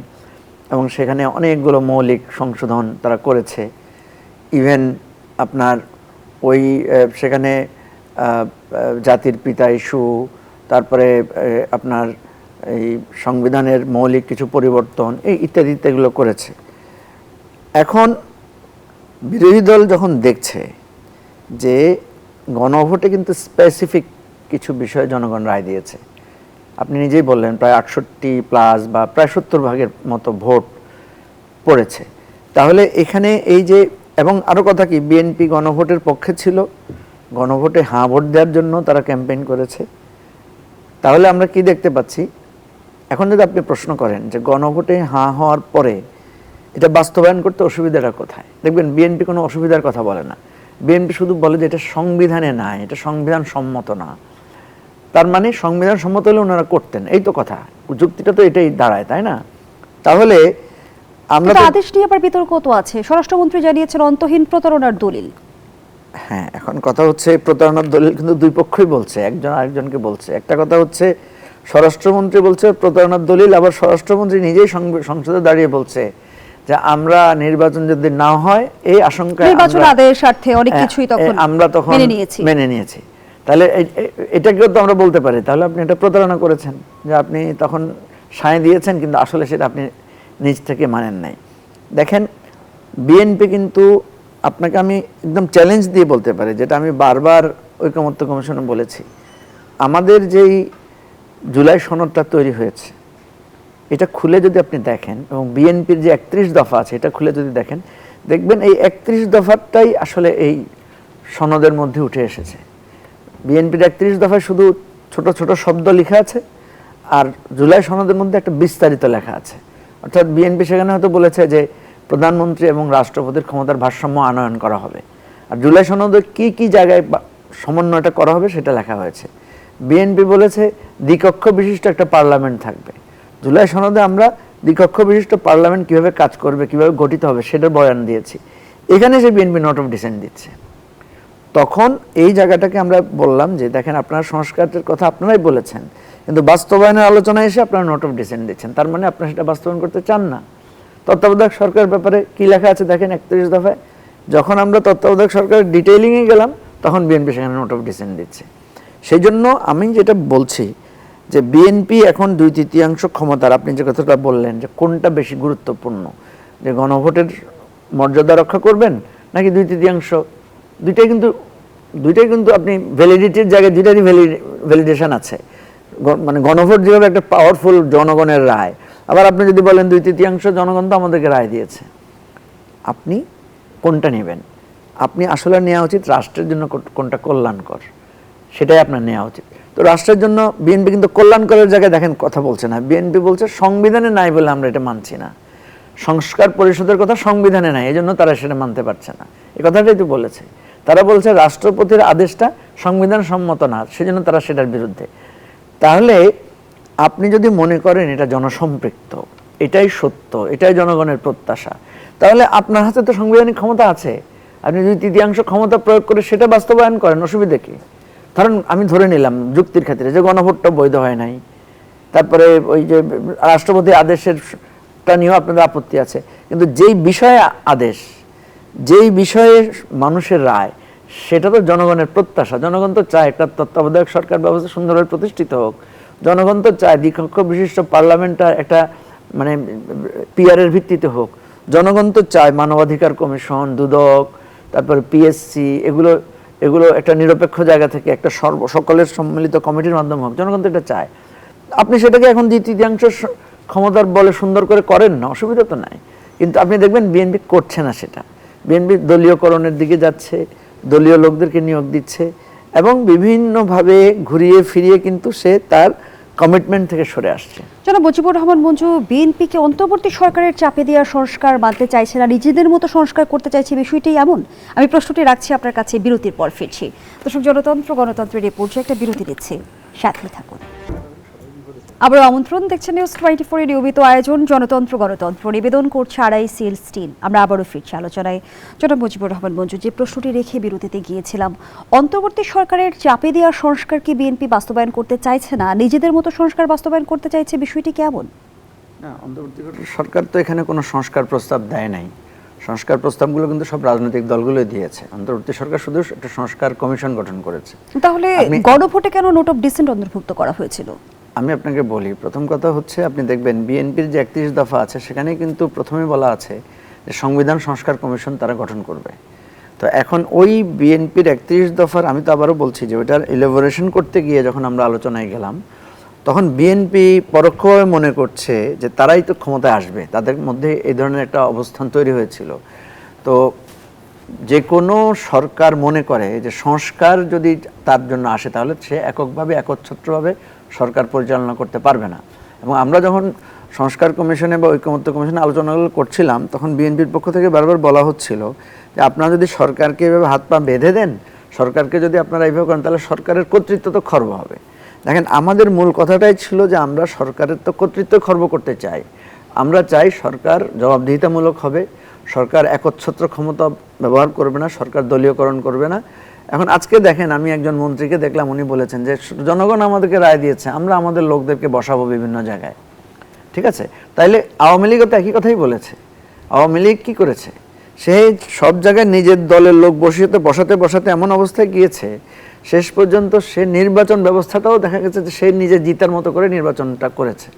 এবং সেখানে অনেকগুলো মৌলিক সংশোধন তারা করেছে। ইভেন আপনার ওই সেখানে জাতির পিতা ইস্যু, তারপরে আপনার এই সংবিধানের মৌলিক কিছু পরিবর্তন, এই ইত্যাদি ইত্যাদিগুলো করেছে। এখন বিরোধী দল যখন দেখছে যে গণভোটে কিন্তু স্পেসিফিক কিছু বিষয়ে জনগণ রায় দিয়েছে, আপনি নিজেই বললেন প্রায় 68+ বা প্রায় 70% মতো ভোট পড়েছে, তাহলে এখানে এই যে, এবং আরও কথা কি, বিএনপি গণভোটের পক্ষে ছিল, গণভোটে হাঁ ভোট দেওয়ার জন্য তারা ক্যাম্পেইন করেছে। তাহলে আমরা কি দেখতে পাচ্ছি, এখন যদি আপনি প্রশ্ন করেন যে গণভোটে হাঁ হওয়ার পরে এটা বাস্তবায়ন করতে অসুবিধাটা কোথায়, দেখবেন বিএনপি কোনো অসুবিধার কথা বলে না। বিএনপি শুধু বলে যে এটা সংবিধানে নাই, এটা সংবিধান সম্মত না। তার মানে সংবিধান সম্মত হলে ওনারা করতেন, এই তো কথা, যুক্তিটা তো এটাই দাঁড়ায়, তাই না? তাহলে আমরা
আদেশ নিয়ে আবার বিতর্ক তো আছে, স্বরাষ্ট্রমন্ত্রী জানিয়েছেন অন্তহীন প্রতারণার দলিল।
হ্যাঁ, এখন কথা হচ্ছে প্রতারণার দলিল কিন্তু দুই পক্ষই বলছে, একজন আরেকজনকে বলছে। একটা কথা হচ্ছে স্বরাষ্ট্রমন্ত্রী বলছে প্রতারণার দলিল, আবার স্বরাষ্ট্রমন্ত্রী নিজেই সংসদে দাঁড়িয়ে বলছে যে আমরা নির্বাচন যদি না হয় এই আশঙ্কায়
নির্বাচন আদায়ের স্বার্থে অনেক কিছুই তখন
আমরা তখন মেনে নিয়েছি। তাহলে এটাকেও তো আমরা বলতে পারি তাহলে আপনি এটা প্রতারণা করেছেন, যে আপনি তখন সায় দিয়েছেন কিন্তু আসলে সেটা আপনি নিজ থেকে মানেন নাই। দেখেন বিএনপি কিন্তু, আপনাকে আমি একদম চ্যালেঞ্জ দিয়ে বলতে পারি, যেটা আমি বারবার ঐকমত্য কমিশনে বলেছি, আমাদের যেই জুলাই সনদটা তৈরি হয়েছে এটা খুলে যদি আপনি দেখেন, এবং বিএনপির যে 31 দফা আছে এটা খুলে যদি দেখেন, দেখবেন এই 31 দফাটাই আসলে এই সনদের মধ্যে উঠে এসেছে। বিএনপির 31 দফায় শুধু ছোট ছোট শব্দ লেখা আছে, আর জুলাই সনদের মধ্যে একটা বিস্তারিত লেখা আছে। অর্থাৎ বিএনপি সেখানে হয়তো বলেছে যে প্রধানমন্ত্রী এবং রাষ্ট্রপতির ক্ষমতার ভারসাম্য আনয়ন করা হবে, আর জুলাই সনদের কি কি জায়গায় সমন্বয়টা করা হবে সেটা লেখা হয়েছে। বিএনপি বলেছে দ্বিকক্ষ বিশিষ্ট একটা পার্লামেন্ট থাকবে। জুলাই সনদে আমরা দ্বিকক্ষ বিশিষ্ট পার্লামেন্ট কিভাবে কাজ করবে, কিভাবে গঠিত হবে সেটার বয়ান দিয়েছি। এখানে সে বিএনপি নোট অফ ডিসেন্ট দিচ্ছে। তখন এই জায়গাটাকে আমরা বললাম যে দেখেন আপনারা সংস্কারের কথা আপনারাই বলেছেন, কিন্তু বাস্তবায়নের আলোচনায় এসে আপনারা নোট অফ ডিসেন্ট দিচ্ছেন, তার মানে আপনারা সেটা বাস্তবায়ন করতে চান না। তত্ত্বাবধায়ক সরকারের ব্যাপারে কি লেখা আছে দেখেন 31 দফায়। যখন আমরা তত্ত্বাবধায়ক সরকারের ডিটেইলিংয়ে গেলাম তখন বিএনপি সেখানে নোট অফ ডিসেন্ট দিচ্ছে। সেই জন্য আমি যেটা বলছি যে বিএনপি এখন 2/3 ক্ষমতার, আপনি যে কথাটা বললেন যে কোনটা বেশি গুরুত্বপূর্ণ, যে গণভোটের মর্যাদা রক্ষা করবেন নাকি 2/3, দুইটাই কিন্তু আপনি ভ্যালিডিটির জায়গায় দুইটারই ভ্যালিডেশন আছে। মানে গণভোট যেভাবে একটা পাওয়ারফুল জনগণের রায়, আবার আপনি যদি বলেন 2/3 জনগণ তো আমাদেরকে রায় দিয়েছে, আপনি কোনটা নেবেন? আপনি আসলে নেওয়া উচিত রাষ্ট্রের জন্য কোনটা কল্যাণকর, সেটাই আপনার নেওয়া উচিত। তো রাষ্ট্রের জন্য বিএনপি কিন্তু কল্যাণকরের জায়গায় দেখেন কথা বলছে না, বিএনপি বলছে সংবিধানে নাই বলে আমরা এটা মানছি না, সংস্কার পরিষদের কথা সংবিধানে নাই, এই জন্য তারা সেটা মানতে পারছে না, এই কথাটাই তো বলেছে। তারা বলছে রাষ্ট্রপতির আদেশটা সংবিধান সম্মত না, সেজন্য তারা সেটার বিরুদ্ধে। তাহলে আপনি যদি মনে করেন এটা জনসম্পৃক্ত, এটাই সত্য, এটাই জনগণের প্রত্যাশা, তাহলে আপনার হাতে তো সাংবিধানিক ক্ষমতা আছে, আপনি 2/3 ক্ষমতা প্রয়োগ করে সেটা বাস্তবায়ন করেন, অসুবিধা কি? কারণ আমি ধরে নিলাম যুক্তির ক্ষেত্রে যে গণভোটটা বৈধ হয় নাই, তারপরে ওই যে রাষ্ট্রপতি আদেশেরটা নিয়েও আপনাদের আপত্তি আছে, কিন্তু যেই বিষয়ে আদেশ, যেই বিষয়ে মানুষের রায়, সেটা তো জনগণের প্রত্যাশা। জনগণ তো চায় একটা তত্ত্বাবধায়ক সরকার ব্যবস্থা সুন্দরভাবে প্রতিষ্ঠিত হোক, জনগণ তো চায় দ্বিকক্ষ বিশিষ্ট পার্লামেন্টটা একটা মানে পিআরের ভিত্তিতে হোক, জনগণ তো চায় মানবাধিকার কমিশন, দুদক, তারপরে পিএসসি, এগুলো একটা নিরপেক্ষ জায়গা থেকে একটা সকলের সম্মিলিত কমিটির মাধ্যমে হোক, জনগণ তো এটা চায়। আপনি সেটাকে এখন 2/3 ক্ষমতার বলে সুন্দর করে করেন না, অসুবিধা তো নাই, কিন্তু আপনি দেখবেন বিএনপি করছে না সেটা। বিএনপি দলীয়করণের দিকে যাচ্ছে, দলীয় লোকদেরকে নিয়োগ দিচ্ছে এবং বিভিন্নভাবে ঘুরিয়ে ফিরিয়ে কিন্তু সে তার কমিটমেন্ট থেকে সরে আসছে।
জনাব মুজিবুর রহমান মঞ্জু, বিএনপিকে অন্তর্বর্তী সরকারের চাপে দেওয়া সংস্কার মানতে চাইছে না, নিজেদের মতো সংস্কার করতে চাইছে, বিষয়টি এমন? আমি প্রশ্নটি রাখছি আপনার কাছে, বিরতির পর ফিরছি। দর্শক, গণতন্ত্রের এই পর্যায়ে একটা বিরতি দিচ্ছে, সাথে থাকুন। আবার আমন্ত্রণ, দেখছেন নিউজ 24 এর নিয়মিত আয়োজন গণতন্ত্র। নিবেদন করছে RICL স্টিল। আমরা আবারও ফিরছি আলোচনায়। জনাব মুজিবুর রহমান মঞ্জু, যে প্রশ্নটি রেখে বিরতিতে গিয়েছিলাম, অন্তর্বর্তী সরকারের চাপে দেওয়া সংস্কার কি বিএনপি বাস্তবায়ন করতে চাইছে না, নিজেদের মতো সংস্কার বাস্তবায়ন করতে চাইছে, বিষয়টি কেমন?
না, অন্তর্বর্তী সরকার তো এখানে কোনো সংস্কার প্রস্তাব দেয় নাই। সংস্কার প্রস্তাবগুলো কিন্তু সব রাজনৈতিক দলগুলোই দিয়েছে। অন্তর্বর্তী সরকার শুধু একটা সংস্কার কমিশন গঠন করেছে।
তাহলে গণভোটে কেন নোট অফ ডিসেন্ট অন্তর্ভুক্ত করা হয়েছিল?
আমি আপনাকে বলি, প্রথম কথা হচ্ছে আপনি দেখবেন বিএনপির যে 31 দফা আছে সেখানে কিন্তু প্রথমে বলা আছে যে সংবিধান সংস্কার কমিশন তারা গঠন করবে। তো এখন ওই বিএনপির 31 দফার, আমি তো আবারও বলছি যে ওইটার ইলাবোরেশন করতে গিয়ে যখন আমরা আলোচনায় গেলাম, তখন বিএনপি পরোক্ষভাবে মনে করছে যে তারাই তো ক্ষমতায় আসবে, তাদের মধ্যে এই ধরনের একটা অবস্থান তৈরি হয়েছিল। তো যে কোনো সরকার মনে করে যে সংস্কার যদি তার জন্য আসে তাহলে সে এককভাবে একচ্ছত্রভাবে সরকার পরিচালনা করতে পারবে না। এবং আমরা যখন সংস্কার কমিশনে বা ঐকমত্য কমিশনে আলোচনাগুলো করছিলাম, তখন বিএনপির পক্ষ থেকে বারবার বলা হচ্ছিল যে আপনারা যদি সরকারকে এভাবে হাত পা বেঁধে দেন, সরকারকে যদি আপনারা এইভাবে করেন, তাহলে সরকারের কর্তৃত্ব তো খর্ব হবে। দেখেন, আমাদের মূল কথাটাই ছিল যে আমরা সরকারের তো কর্তৃত্ব খর্ব করতে চাই, আমরা চাই সরকার জবাবদিহিতামূলক হবে, সরকার একচ্ছত্র ক্ষমতা ব্যবহার করবে না, সরকার দলীয়করণ করবে না, এখন আজকে দেখেন, আমি একজন মন্ত্রীকে দেখলাম, উনি বলেছেন যে জনগণ আমাদেরকে রায় দিয়েছে, আমরা আমাদের লোকদেরকে বসাবো বিভিন্ন জায়গায়। ঠিক আছে, তাইলে আওয়ামী লীগও তো একই কথাই বলেছে। আওয়ামী লীগ কি করেছে? সে সব জায়গায় নিজের দলের লোক বসাতে বসাতে এমন অবস্থায় গিয়েছে, শেষ পর্যন্ত সে নির্বাচন ব্যবস্থাটাও দেখা গেছে যে সে নিজে জিতার মতো করে নির্বাচনটা করেছে।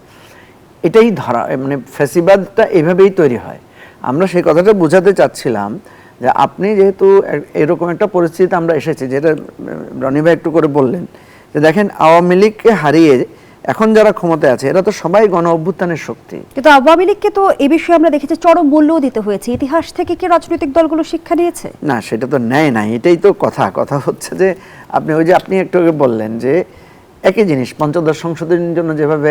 এটাই ধরা, মানে ফ্যাসিবাদটা এভাবেই তৈরি হয়। আমরা সেই কথাটা বোঝাতে চাচ্ছিলাম যে আপনি যেহেতু এরকম একটা পরিস্থিতিতে আমরা এসেছি, যেটা রনি ভাই একটু করে বললেন, যে দেখেন আওয়ামী লীগকে হারিয়ে এখন যারা ক্ষমতায় আছে এরা তো সবাই গণ অভ্যুত্থানের শক্তি।
কিন্তু আওয়ামী লীগকে তো এই বিষয়ে আমরা দেখেছি চরম মূল্যও দিতে হয়েছে। ইতিহাস থেকে কি রাজনৈতিক দলগুলো শিক্ষা নিয়েছে?
না, সেটা তো নেয় না, এটাই তো কথা হচ্ছে যে আপনি একটু আগে বললেন যে একই জিনিস পঞ্চদশ সংশোধনের জন্য যেভাবে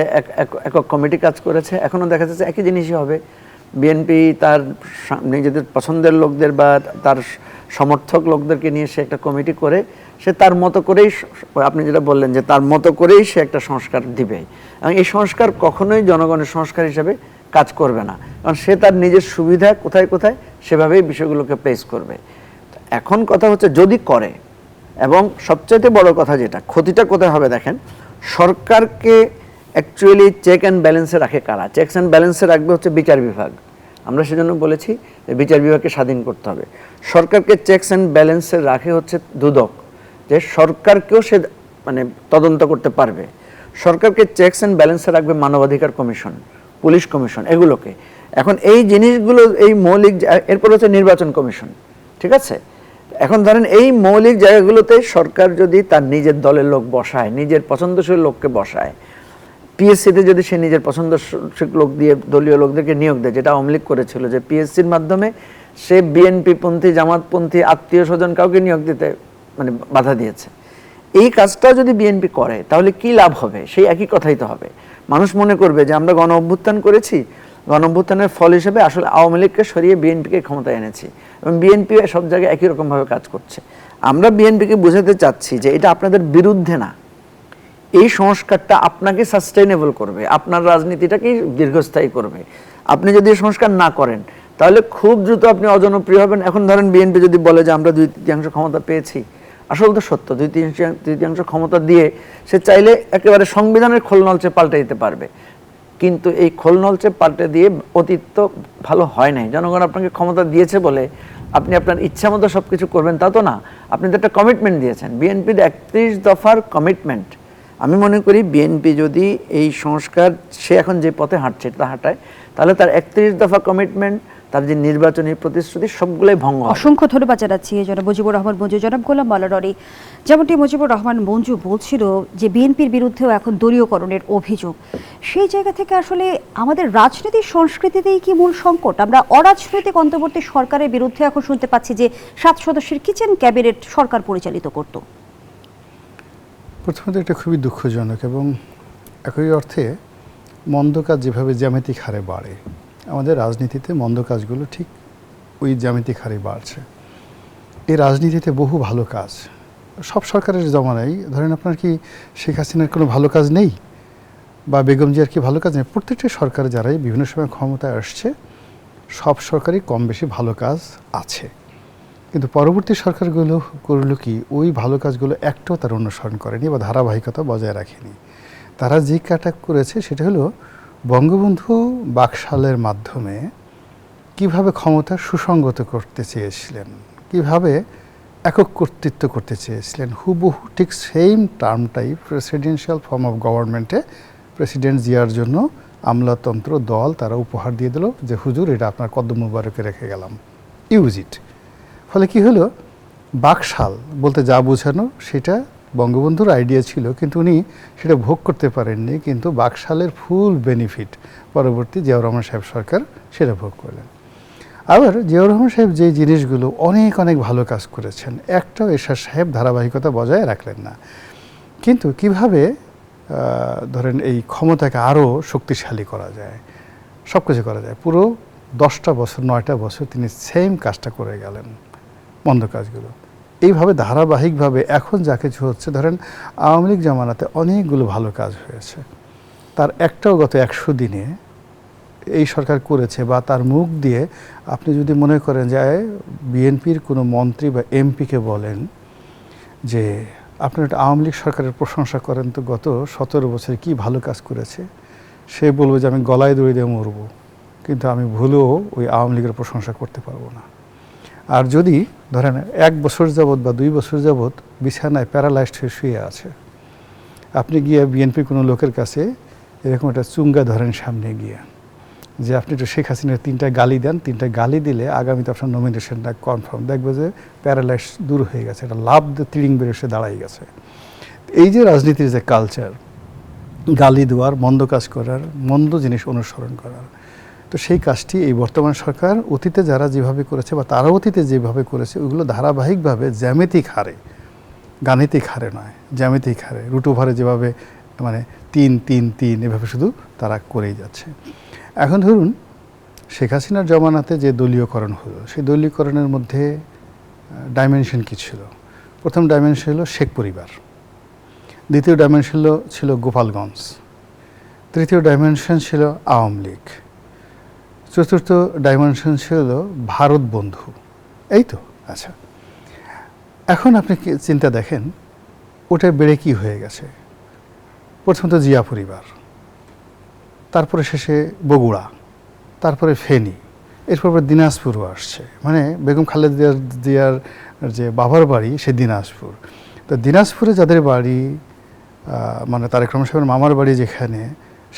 একক কমিটি কাজ করেছে, এখনো দেখা যাচ্ছে একই জিনিসই হবে। বিএনপি তার নিজেদের পছন্দের লোকদের বা তার সমর্থক লোকদেরকে নিয়ে সে একটা কমিটি করে সে তার মতো করেই, আপনি যেটা বললেন যে তার মতো করেই সে একটা সংস্কার দিবে, এবং এই সংস্কার কখনোই জনগণের সংস্কার হিসেবে কাজ করবে না, কারণ সে তার নিজের সুবিধা কোথায় কোথায় সেভাবেই বিষয়গুলোকে প্লেস করবে। এখন কথা হচ্ছে যদি করে, এবং সবচাইতে বড় কথা যেটা, ক্ষতিটা কোথায় হবে দেখেন, সরকারকে অ্যাকচুয়ালি চেক অ্যান্ড ব্যালেন্সে রাখে কারা? চেকস অ্যান্ড ব্যালেন্সে রাখবে হচ্ছে বিচার বিভাগ। আমরা সেজন্য বলেছি যে বিচার বিভাগকে স্বাধীন করতে হবে। সরকারকে চেকস অ্যান্ড ব্যালেন্সে রাখে হচ্ছে দুদক, যে সরকারকেও সে মানে তদন্ত করতে পারবে। সরকারকে চেকস অ্যান্ড ব্যালেন্সে রাখবে মানবাধিকার কমিশন, পুলিশ কমিশন, এগুলোকে। এখন এই জিনিসগুলো, এই মৌলিক, এরপর হচ্ছে নির্বাচন কমিশন। ঠিক আছে, এখন ধরেন এই মৌলিক জায়গাগুলোতে সরকার যদি তার নিজের দলের লোক বসায়, নিজের পছন্দসই লোককে বসায়, পিএসসিতে যদি সে নিজের পছন্দসই লোক দিয়ে দলীয় লোকদেরকে নিয়োগ দেয়, যেটা আওয়ামী লীগ করেছিল, যে পিএসসির মাধ্যমে সে বিএনপি পন্থী, জামাতপন্থী আত্মীয় স্বজন কাউকে নিয়োগ দিতে মানে বাধা দিয়েছে। এই কাজটা যদি বিএনপি করে তাহলে কি লাভ হবে? সেই একই কথাই তো হবে। মানুষ মনে করবে যে আমরা গণ অভ্যুত্থান করেছি, গণ অভ্যুত্থানের ফল হিসেবে আসলে আওয়ামী লীগকে সরিয়ে বিএনপিকে ক্ষমতায় এনেছি, এবং বিএনপি সব জায়গায় একই রকমভাবে কাজ করছে। আমরা বিএনপিকে বোঝাতে চাচ্ছি যে এটা আপনাদের বিরুদ্ধে না, এই সংস্কারটা আপনাকে সাস্টেইনেবল করবে, আপনার রাজনীতিটাকেই দীর্ঘস্থায়ী করবে। আপনি যদি এই সংস্কার না করেন তাহলে খুব দ্রুত আপনি অজনপ্রিয় হবেন। এখন ধরেন বিএনপি যদি বলে যে আমরা 2/3 ক্ষমতা পেয়েছি, আসলে তো সত্য, 2/3 ক্ষমতা দিয়ে সে চাইলে একেবারে সংবিধানের খোলনলচে পাল্টে দিতে পারবে, কিন্তু এই খোলনলচে পাল্টে দিয়ে অতীত তো ভালো হয় নাই। জনগণ আপনাকে ক্ষমতা দিয়েছে বলে আপনি আপনার ইচ্ছা মতো সব কিছু করবেন তা তো না, আপনি তো একটা কমিটমেন্ট দিয়েছেন। বিএনপির 31 দফার কমিটমেন্ট, আমি মনে করি বিএনপি যদি এই সংস্কার, সে এখন যে পথে হাঁটছে তা হাঁটায়, তাহলে তার 31 দফা কমিটমেন্ট, তার যে নির্বাচনী প্রতিশ্রুতি, সবগুলোই ভঙ্গ হবে।
অসংখ্য ধন্যবাদ জানাচ্ছি জনাব মুজিবুর রহমান মঞ্জু। জনাব গোলাম মাওলা রনি, যেমনটি মুজিবুর রহমান মঞ্জু বলছিল যে বিএনপির বিরুদ্ধেও এখন দলীয়করণের অভিযোগ, সেই জায়গা থেকে আসলে আমাদের রাজনৈতিক সংস্কৃতিতেই কি মূল সংকট? আমরা অরাজনৈতিক অন্তর্বর্তী সরকারের বিরুদ্ধে এখন শুনতে পাচ্ছি যে 7 সদস্যের কিচেন ক্যাবিনেট সরকার পরিচালিত করত।
প্রথমত এটা খুবই দুঃখজনক, এবং একই অর্থে মন্দ কাজ যেভাবে জ্যামিতিক হারে বাড়ে, আমাদের রাজনীতিতে মন্দ কাজগুলো ঠিক ওই জ্যামিতিক হারে বাড়ছে। এই রাজনীতিতে বহু ভালো কাজ সব সরকারের জমানায়, ধরেন আপনার কি শেখ হাসিনার কোনো ভালো কাজ নেই, বা বেগম জিয়ার কি ভালো কাজ নেই? প্রত্যেকটি সরকার যারাই বিভিন্ন সময় ক্ষমতায় আসছে, সব সরকারই কম বেশি ভালো কাজ আছে, কিন্তু পরবর্তী সরকারগুলো করলো কি, ওই ভালো কাজগুলো একটাও তারা অনুসরণ করেনি বা ধারাবাহিকতা বজায় রাখেনি। তারা যে কাটা করেছে সেটা হলো বঙ্গবন্ধু বাকশালের মাধ্যমে কিভাবে ক্ষমতা সুসংগত করতে চেয়েছিলেন, কিভাবে একক কর্তৃত্ব করতে চেয়েছিলেন, হুবহু ঠিক সেম টার্মটাই প্রেসিডেন্সিয়াল ফর্ম অফ গভর্নমেন্টে প্রেসিডেন্ট জিয়ার জন্য আমলাতন্ত্র দল তারা উপহার দিয়ে দিল, যে হুজুর এটা আপনার কদম মুবারকে রেখে গেলাম, ইউজ ইট। ফলে কি হলো, বাকশাল বলতে যা বোঝানো সেটা বঙ্গবন্ধুর আইডিয়া ছিল, কিন্তু উনি সেটা ভোগ করতে পারেননি, কিন্তু বাকশালের ফুল বেনিফিট পরবর্তী জিয়াউর রহমান সাহেব সরকার সেটা ভোগ করলেন। আবার জিয়াউর রহমান সাহেব যে জিনিসগুলো অনেক অনেক ভালো কাজ করেছেন, একটাও এরশাদ সাহেব ধারাবাহিকতা বজায় রাখলেন না। কিন্তু কিভাবে ধরেন এই ক্ষমতাকে আরও শক্তিশালী করা যায়, সব কিছু করা যায়, পুরো 10টা বছর 9টা বছর তিনি সেম কাজটা করে গেলেন, মন্দ কাজগুলো। এইভাবে ধারাবাহিকভাবে এখন যা কিছু হচ্ছে, ধরেন আওয়ামী লীগ জামানাতে অনেকগুলো ভালো কাজ হয়েছে, তার একটাও গত 100 দিনে এই সরকার করেছে, বা তার মুখ দিয়ে আপনি যদি মনে করেন যে বিএনপির কোনো মন্ত্রী বা এমপিকে বলেন যে আপনার একটা আওয়ামী লীগ সরকারের প্রশংসা করেন তো গত 17 বছরে কি ভালো কাজ করেছে, সে বলবে যে আমি গলায় দড়ি দিয়ে মরব, কিন্তু আমি ভুলেও ওই আওয়ামী লীগের প্রশংসা করতে পারবো না। আর যদি ধরেন 1 বছর যাবৎ বা 2 বছর যাবৎ বিছানায় প্যারালাইজড হয়ে শুয়ে আছে, আপনি গিয়ে বিএনপির কোনো লোকের কাছে এরকম একটা চুঙ্গা ধরেন সামনে গিয়ে যে আপনি একটু শেখ হাসিনার 3টা গালি দেন, 3টা গালি দিলে আগামীতে আপনার নমিনেশনটা কনফার্ম, দেখবে যে প্যারালাইজ দূর হয়ে গেছে, এটা লাভ দিয়ে তিরিং বেড়ে এসে দাঁড়াই গেছে। এই যে রাজনীতির যে কালচার, গালি দেওয়ার, মন্দ কাজ করার, মন্দ জিনিস অনুসরণ করার, তো সেই কাজটি এই বর্তমান সরকার অতীতে যারা যেভাবে করেছে বা তারা অতীতে যেভাবে করেছে ওইগুলো ধারাবাহিকভাবে জ্যামিতিক হারে, গাণিতিক হারে নয়, জ্যামিতিক হারে, রুট ওভারে যেভাবে মানে 3 3 3 এভাবে শুধু তারা করেই যাচ্ছে। এখন ধরুন শেখ হাসিনার জমানাতে যে দলীয়করণ হলো, সেই দলীয়করণের মধ্যে ডাইমেনশন কী ছিল? প্রথম ডাইমেনশন হলো শেখ পরিবার, দ্বিতীয় ডাইমেনশন ছিল গোপালগঞ্জ, তৃতীয় ডাইমেনশন ছিল আওয়ামী লীগ, চতুর্থ ডাইমেনশন ছিল ভারত বন্ধু। এই তো, আচ্ছা, এখন আপনি চিন্তা দেখেন ওটা বেড়ে কি হয়ে গেছে। প্রথমত জিয়া পরিবার, তারপরে শেষে বগুড়া, তারপরে ফেনী, এরপর দিনাজপুরও আসছে, মানে বেগম খালেদা জিয়ার যে বাবার বাড়ি সে দিনাজপুর। তো দিনাজপুরে যাদের বাড়ি, মানে তারেক রহমান সাহেবের মামার বাড়ি যেখানে,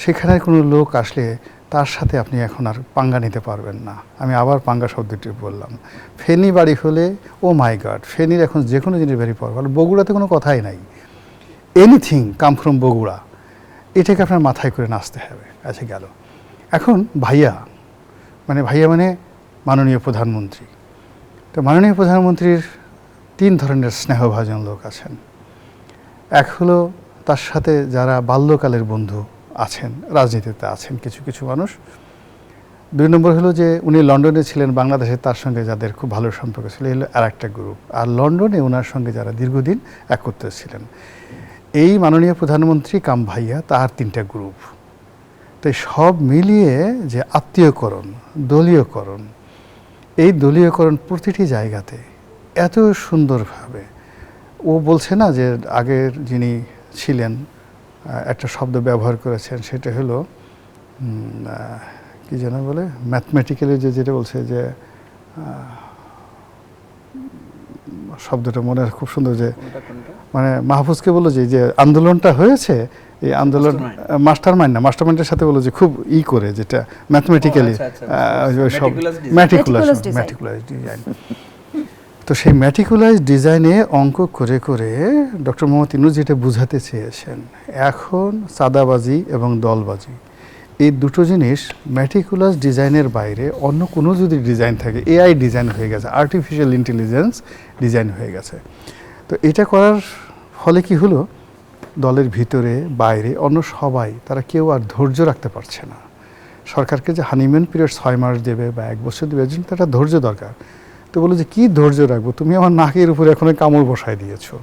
সেখানে কোনো লোক আসলে তার সাথে আপনি এখন আর পাঙ্গা নিতে পারবেন না। আমি আবার পাঙ্গা শব্দটি বললাম। ফেনী বাড়ি হলে ও মাই গড, ফেনীর এখন যে কোনো জিনিস ভেরি পাওয়ার, বগুড়াতে কোনো কথাই নাই, এনিথিং কাম ফ্রম বগুড়া, এটাকে আপনার মাথায় করে নাচতে হবে। আচ্ছা গেল। এখন ভাইয়া মানে মাননীয় প্রধানমন্ত্রী। তো মাননীয় প্রধানমন্ত্রীর 3 ধরনের স্নেহভাজন লোক আছেন। এক হলো তার সাথে যারা বাল্যকালের বন্ধু আছেন, রাজনীতিতে আছেন কিছু কিছু মানুষ। 2 নম্বর হলো যে উনি লন্ডনে ছিলেন, বাংলাদেশে তার সঙ্গে যাদের খুব ভালো সম্পর্ক ছিল, এগুলো আর একটা গ্রুপ। আর লন্ডনে ওনার সঙ্গে যারা দীর্ঘদিন একত্রে ছিলেন, এই মাননীয় প্রধানমন্ত্রী কাম ভাইয়া তার 3টা গ্রুপ। তাই সব মিলিয়ে যে আত্মীয়করণ, দলীয়করণ, এই দলীয়করণ প্রতিটি জায়গাতে এত সুন্দরভাবে, ও বলছে না যে আগের যিনি ছিলেন একটা শব্দ ব্যবহার করেছেন, সেটা হলো কি যেন বলে, ম্যাথমেটিক্যালি যেটা বলছে যে শব্দটা মনে খুব সুন্দর, যে মানে মাহফুজকে বললো যে আন্দোলনটা হয়েছে, এই আন্দোলন মাস্টার মাইন্ডের সাথে বললো যে খুব করে, যেটা ম্যাথমেটিক্যালি সব ম্যাটিকুলাস ডিজাইন। তো সেই ম্যাটিকুলাস ডিজাইনে অঙ্ক করে করে ডক্টর মোহাম্মদ ইউনূস যেটা বুঝাতে চেয়েছেন, এখন চাঁদাবাজি এবং দলবাজি এই দুটো জিনিস ম্যাটিকুলাস ডিজাইনের বাইরে অন্য কোনো যদি ডিজাইন থাকে, এআই ডিজাইন হয়ে গেছে, আর্টিফিশিয়াল ইন্টেলিজেন্স ডিজাইন হয়ে গেছে। তো এটা করার ফলে কি হলো, দলের ভিতরে বাইরে অন্য সবাই তারা কেউ আর ধৈর্য রাখতে পারছে না। সরকারকে যে হানিমুন পিরিয়ড 6 মাস দেবে বা 1 বছর দেবে, এর জন্য তো একটা ধৈর্য দরকার। তো বলো যে কী ধৈর্য রাখবো, তুমি আমার নাকের উপরে এখন কামড় বসায় দিয়েছো,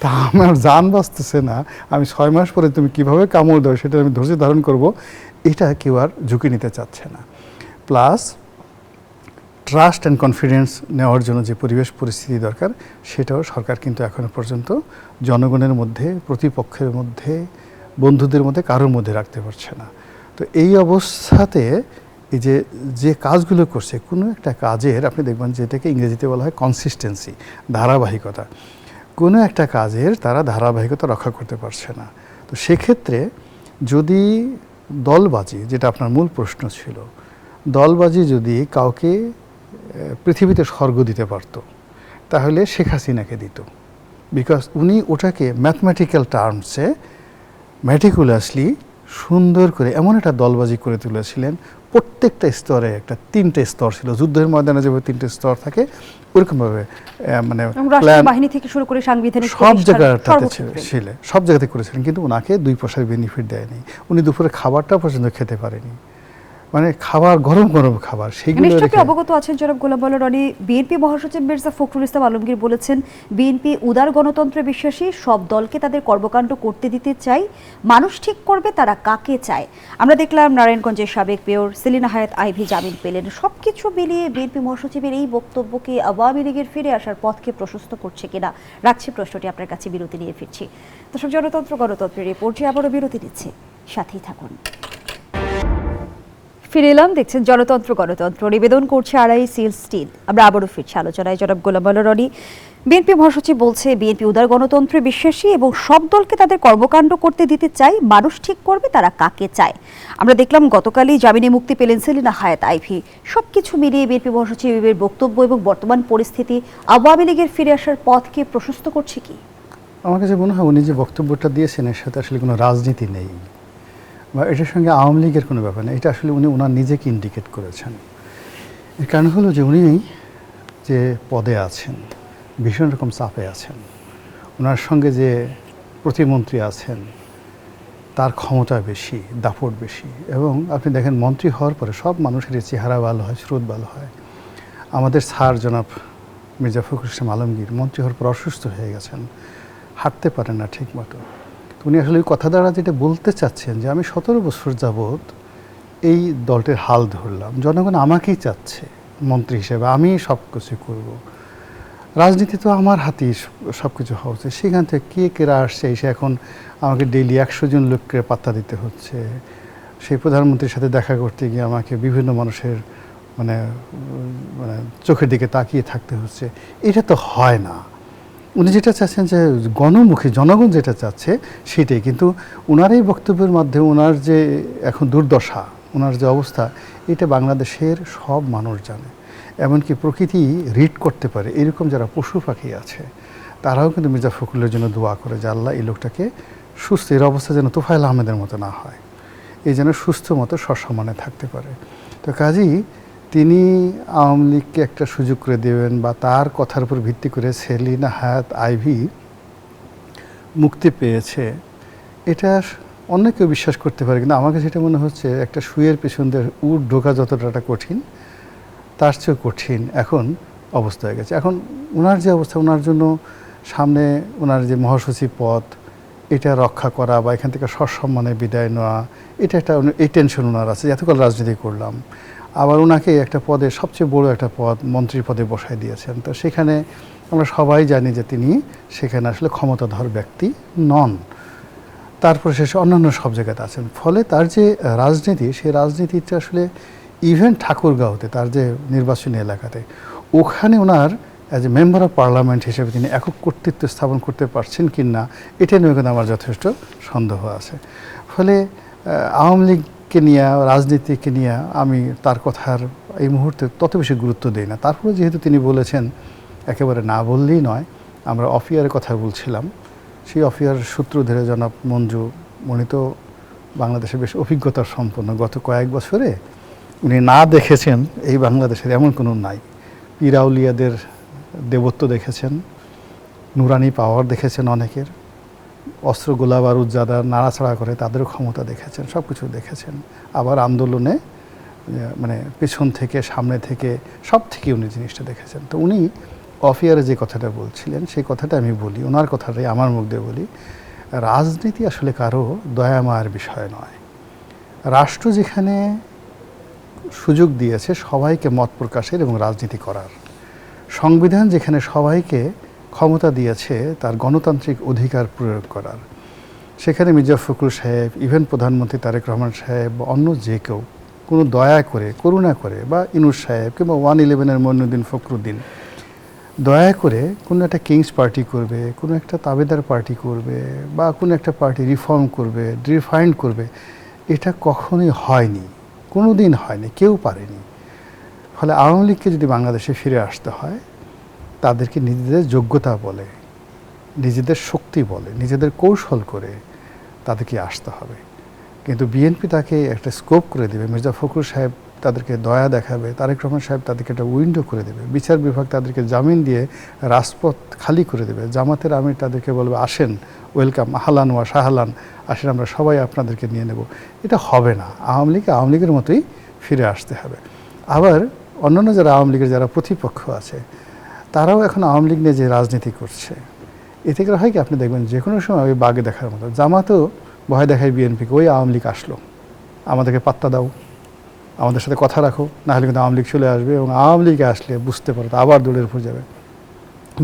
তা আমার জান বাঁচতেছে না, আমি 6 মাস পরে তুমি কিভাবে কামড় দাও সেটা আমি ধৈর্য ধারণ করব, এটা কেউ আর ঝুঁকি নিতে চাচ্ছে না। প্লাস ট্রাস্ট অ্যান্ড কনফিডেন্স নেওয়ার জন্য যে পরিবেশ পরিস্থিতি দরকার, সেটাও সরকার কিন্তু এখনো পর্যন্ত জনগণের মধ্যে, প্রতিপক্ষের মধ্যে, বন্ধুদের মধ্যে কারোর মধ্যে রাখতে পারছে না। তো এই অবস্থাতে এই যে কাজগুলো করছে, কোনো একটা কাজের আপনি দেখবেন যেটাকে ইংরেজিতে বলা হয় কনসিস্টেন্সি, ধারাবাহিকতা, কোনো একটা কাজের তারা ধারাবাহিকতা রক্ষা করতে পারছে না। তো সেক্ষেত্রে যদি দলবাজি, যেটা আপনার মূল প্রশ্ন ছিল, দলবাজি যদি কাউকে পৃথিবীতে স্বর্গ দিতে পারত, তাহলে শেখ হাসিনাকে দিত। বিকজ উনি ওটাকে ম্যাথমেটিক্যাল টার্মসে ম্যাটিকুলাসলি সুন্দর করে এমন একটা দলবাজি করে তুলেছিলেন। প্রত্যেকটা স্তরে একটা 3টে স্তর ছিল, যুদ্ধের ময়দানে যেভাবে 3টে স্তর থাকে ওরকমভাবে, মানে
বাহিনী থেকে শুরু করে সাংবিধানিক
সব জায়গাটাতে ছিলেন, সব জায়গাতে করেছিলেন। কিন্তু ওনাকে 2 পয়সার বেনিফিট দেয়নি, উনি দুপুরে খাবারটা পর্যন্ত খেতে পারেনি। মানে খাবার গরম গরম খাবার সেইগুলো
নিশ্চয়ই
রেখে
অবগত আছেন জনাব গোলাম মোল্লা রনি, বিএনপি মহাসচিব মির্জা ফখরুল ইসলাম আলমগীর বলেছেন বিএনপি উদার গণতন্ত্রে বিশ্বাসী, সব দলকে তাদের কর্মকাণ্ড করতে দিতে চাই, মানুষ ঠিক করবে তারা কাকে চায়। আমরা দেখলাম নারায়ণগঞ্জের সাবেক মেয়র সেলিনা হায়াৎ আইভী জামিন পেলেন। সবকিছু মিলিয়ে বিএনপি মহাসচিবের এই বক্তব্যকে আওয়ামী লীগের ফিরে আসার পথকে প্রশস্ত করছে কিনা, রাখছি প্রশ্নটি আপনার কাছে, বিরতি নিয়ে ফিরছি। দর্শক, জনতন্ত্র গণতন্ত্রের এই পর্যায়ে আবারও বিরতি নিচ্ছে, সাথেই থাকুন। ফিরে এলাম, দেখছেন জনতন্ত্র গণতন্ত্র, নিবেদন করছে আড়াই সিল স্টিল। আমরা আবারও ফিরছি আলোচনায়। জনাব গোলাম মোল্লা রনি, বিএনপি মহাসচিব বলছে বিএনপি উদার গণতন্ত্রে বিশ্বাসী এবং সব দলকে তাদের কর্মকাণ্ড করতে দিতে চাই, মানুষ ঠিক করবে তারা কাকে চায়। আমরা দেখলাম গতকালই জামিনে মুক্তি পেলেন সেলিনা হায়াৎ আইভী। সবকিছু মিলিয়ে বিএনপি মহাসচিবের বক্তব্য এবং বর্তমান পরিস্থিতি আওয়ামী লীগের ফিরে আসার পথকে প্রশস্ত করছে কি?
আমার কাছে মনে হয় উনি যে বক্তব্যটা দিয়েছেন এর সাথে আসলে কোনো রাজনীতি নেই বা এটার সঙ্গে আওয়ামী লীগের কোনো ব্যাপার নেই। এটা আসলে উনি ওনার নিজেকে ইন্ডিকেট করেছেন। এর কারণ হলো যে উনি যে পদে আছেন, ভীষণ রকম চাপে আছেন। ওনার সঙ্গে যে প্রতিমন্ত্রী আছেন তার ক্ষমতা বেশি, দাপট বেশি। এবং আপনি দেখেন মন্ত্রী হওয়ার পরে সব মানুষের চেহারা ভালো হয়, স্রোত ভালো হয়। আমাদের স্যার জনাব মির্জা ফখরুল ইসলাম আলমগীর মন্ত্রী হওয়ার পর অসুস্থ হয়ে গেছেন, হাঁটতে পারেন না ঠিক মতো। উনি আসলে ওই কথা দ্বারা যেটা বলতে চাচ্ছেন যে আমি 17 বছর যাবৎ এই দলটির হাল ধরলাম, জনগণ আমাকেই চাচ্ছে মন্ত্রী হিসেবে, আমি সব কিছু করব, রাজনীতি তো আমার হাতেই সব কিছু হওয়া উচিত। সেখান থেকে কে কেরা আসছে এসে এখন আমাকে ডেইলি 100 জন লোককে পাত্তা দিতে হচ্ছে। সেই প্রধানমন্ত্রীর সাথে দেখা করতে গিয়ে আমাকে বিভিন্ন মানুষের মানে মানে চোখের দিকে তাকিয়ে থাকতে হচ্ছে। এটা তো হয় না। উনি যেটা চাচ্ছেন যে গণমুখী জনগণ যেটা চাচ্ছে সেটাই। কিন্তু ওনার এই বক্তব্যের মাধ্যমে ওনার যে এখন দুর্দশা, ওনার যে অবস্থা, এটা বাংলাদেশের সব মানুষ জানে। এমনকি প্রকৃতি রিড করতে পারে এরকম যারা পশু পাখি আছে তারাও কিন্তু মির্জা ফখরুলের জন্য দোয়া করে যে আল্লাহ এই লোকটাকে সুস্থ, এর অবস্থা যেন তোফায়েল আহমেদের মতো না হয়, এই যেন সুস্থ মতো সসম্মানে থাকতে পারে। তো কাজেই তিনি আওয়ামী লীগকে একটা সুযোগ করে দেবেন বা তার কথার উপর ভিত্তি করে সেলিনা হায়াৎ আইভী মুক্তি পেয়েছে, এটা অনেকেও বিশ্বাস করতে পারে। কিন্তু আমাকে যেটা মনে হচ্ছে একটা শুয়ের পেছন দিয়ে উট ঢোকা যতটা কঠিন, তার চেয়েও কঠিন এখন অবস্থা হয়ে গেছে। এখন ওনার যে অবস্থা, ওনার জন্য সামনে ওনার যে মহাসচিব পদ, এটা রক্ষা করা বা এখান থেকে সসম্মানে বিদায় নেওয়া, এটা একটা এই টেনশন ওনার আছে, এতকাল রাজনীতি করলাম। আবার ওনাকে একটা পদে, সবচেয়ে বড় একটা পদ, মন্ত্রীর পদে বসায় দিয়েছেন। তো সেখানে আমরা সবাই জানি যে তিনি সেখানে আসলে ক্ষমতাধর ব্যক্তি নন। তারপরে শেষে অন্যান্য সব জায়গাতে আছেন। ফলে তার যে রাজনীতি, সেই রাজনীতিটা আসলে ইভেন ঠাকুরগাঁওতে তার যে নির্বাচনী এলাকাতে, ওখানে ওনার as a member of parliament হিসেবে তিনি একক কর্তৃত্ব স্থাপন করতে পারছেন কি না, এটা নিয়ে কিন্তু আমার যথেষ্ট সন্দেহ আছে। ফলে আওয়ামী লীগকে নিয়ে, রাজনীতিকে নিয়ে আমি তার কথার এই মুহূর্তে তত বেশি গুরুত্ব দিই না। তারপরে যেহেতু তিনি বলেছেন, একেবারে না বললেই নয়। আমরা অফিয়ারের কথা বলছিলাম, সেই অফিয়ার সূত্র ধরে জনাব মঞ্জু, উনি তো বাংলাদেশে বেশ অভিজ্ঞতার সম্পন্ন। গত কয়েক বছরে উনি না দেখেছেন এই বাংলাদেশের এমন কোনো নাই। পীরাউলিয়াদের দেবত্ব দেখেছেন, নুরানি পাওয়ার দেখেছেন অনেকের, অস্ত্র গোলা বারুদ যারা নাড়াচাড়া করে তাদেরও ক্ষমতা দেখেছেন, সব কিছু দেখেছেন। আবার আন্দোলনে মানে পেছন থেকে, সামনে থেকে, সব থেকে উনি জিনিসটা দেখেছেন। তো উনি অফিয়ারে যে কথাটা বলছিলেন সেই কথাটা আমি বলি, ওনার কথাটাই আমার মুখ দিয়ে বলি। রাজনীতি আসলে কারো দয়া মায়ার বিষয় নয়। রাষ্ট্র যেখানে সুযোগ দিয়েছে সবাইকে মত প্রকাশের এবং রাজনীতি করার, সংবিধান যেখানে সবাইকে ক্ষমতা দিয়েছে তার গণতান্ত্রিক অধিকার প্রয়োগ করার, সেখানে মির্জা ফখরুল সাহেব, ইভেন প্রধানমন্ত্রী তারেক রহমান সাহেব বা অন্য যে কেউ কোনো দয়া করে, করুণা করে, বা ইনুস সাহেব কিংবা 111-এর মইনুদ্দিন ফখরুদ্দিন দয়া করে কোনো একটা কিংস পার্টি করবে, কোনো একটা তাবেদার পার্টি করবে, বা কোনো একটা পার্টি রিফর্ম করবে, রিফাইন্ড করবে, এটা কখনোই হয়নি, কোনো দিন হয়নি, কেউ পারেনি। ফলে আওয়ামী লীগকে যদি বাংলাদেশে ফিরে আসতে হয়, তাদেরকে নিজেদের যোগ্যতা বলে, নিজেদের শক্তি বলে, নিজেদের কৌশল করে তাদেরকে আসতে হবে। কিন্তু বিএনপি তাকে একটা স্কোপ করে দেবে, মির্জা ফখরুল সাহেব তাদেরকে দয়া দেখাবে, তারেক রহমান সাহেব তাদেরকে একটা উইন্ডো করে দেবে, বিচার বিভাগ তাদেরকে জামিন দিয়ে রাজপথ খালি করে দেবে, জামাতের আমির তাদেরকে বলবে আসেন, ওয়েলকাম, আহলান ওয়া সাহালান, আসেন আমরা সবাই আপনাদেরকে নিয়ে নেব। এটা হবে না। আওয়ামী লীগের মতোই ফিরে আসতে হবে। আবার অন্যান্য যারা আওয়ামী লীগের যারা প্রতিপক্ষ আছে তারাও এখন আওয়ামী লীগ নিয়ে যে রাজনীতি করছে, এতে করে হয় কি আপনি দেখবেন যে কোনো সময় ওই বাঘে দেখার মতো জামাতও ভয় দেখায় বিএনপিকে, ওই আওয়ামী লীগ আসলো, আমাদেরকে পাত্তা দাও, আমাদের সাথে কথা রাখো, না হলে কিন্তু আওয়ামী লীগ চলে আসবে, এবং আওয়ামী লীগে আসলে বুঝতে পারো তো আবার দৌড়ের উপর যাবে।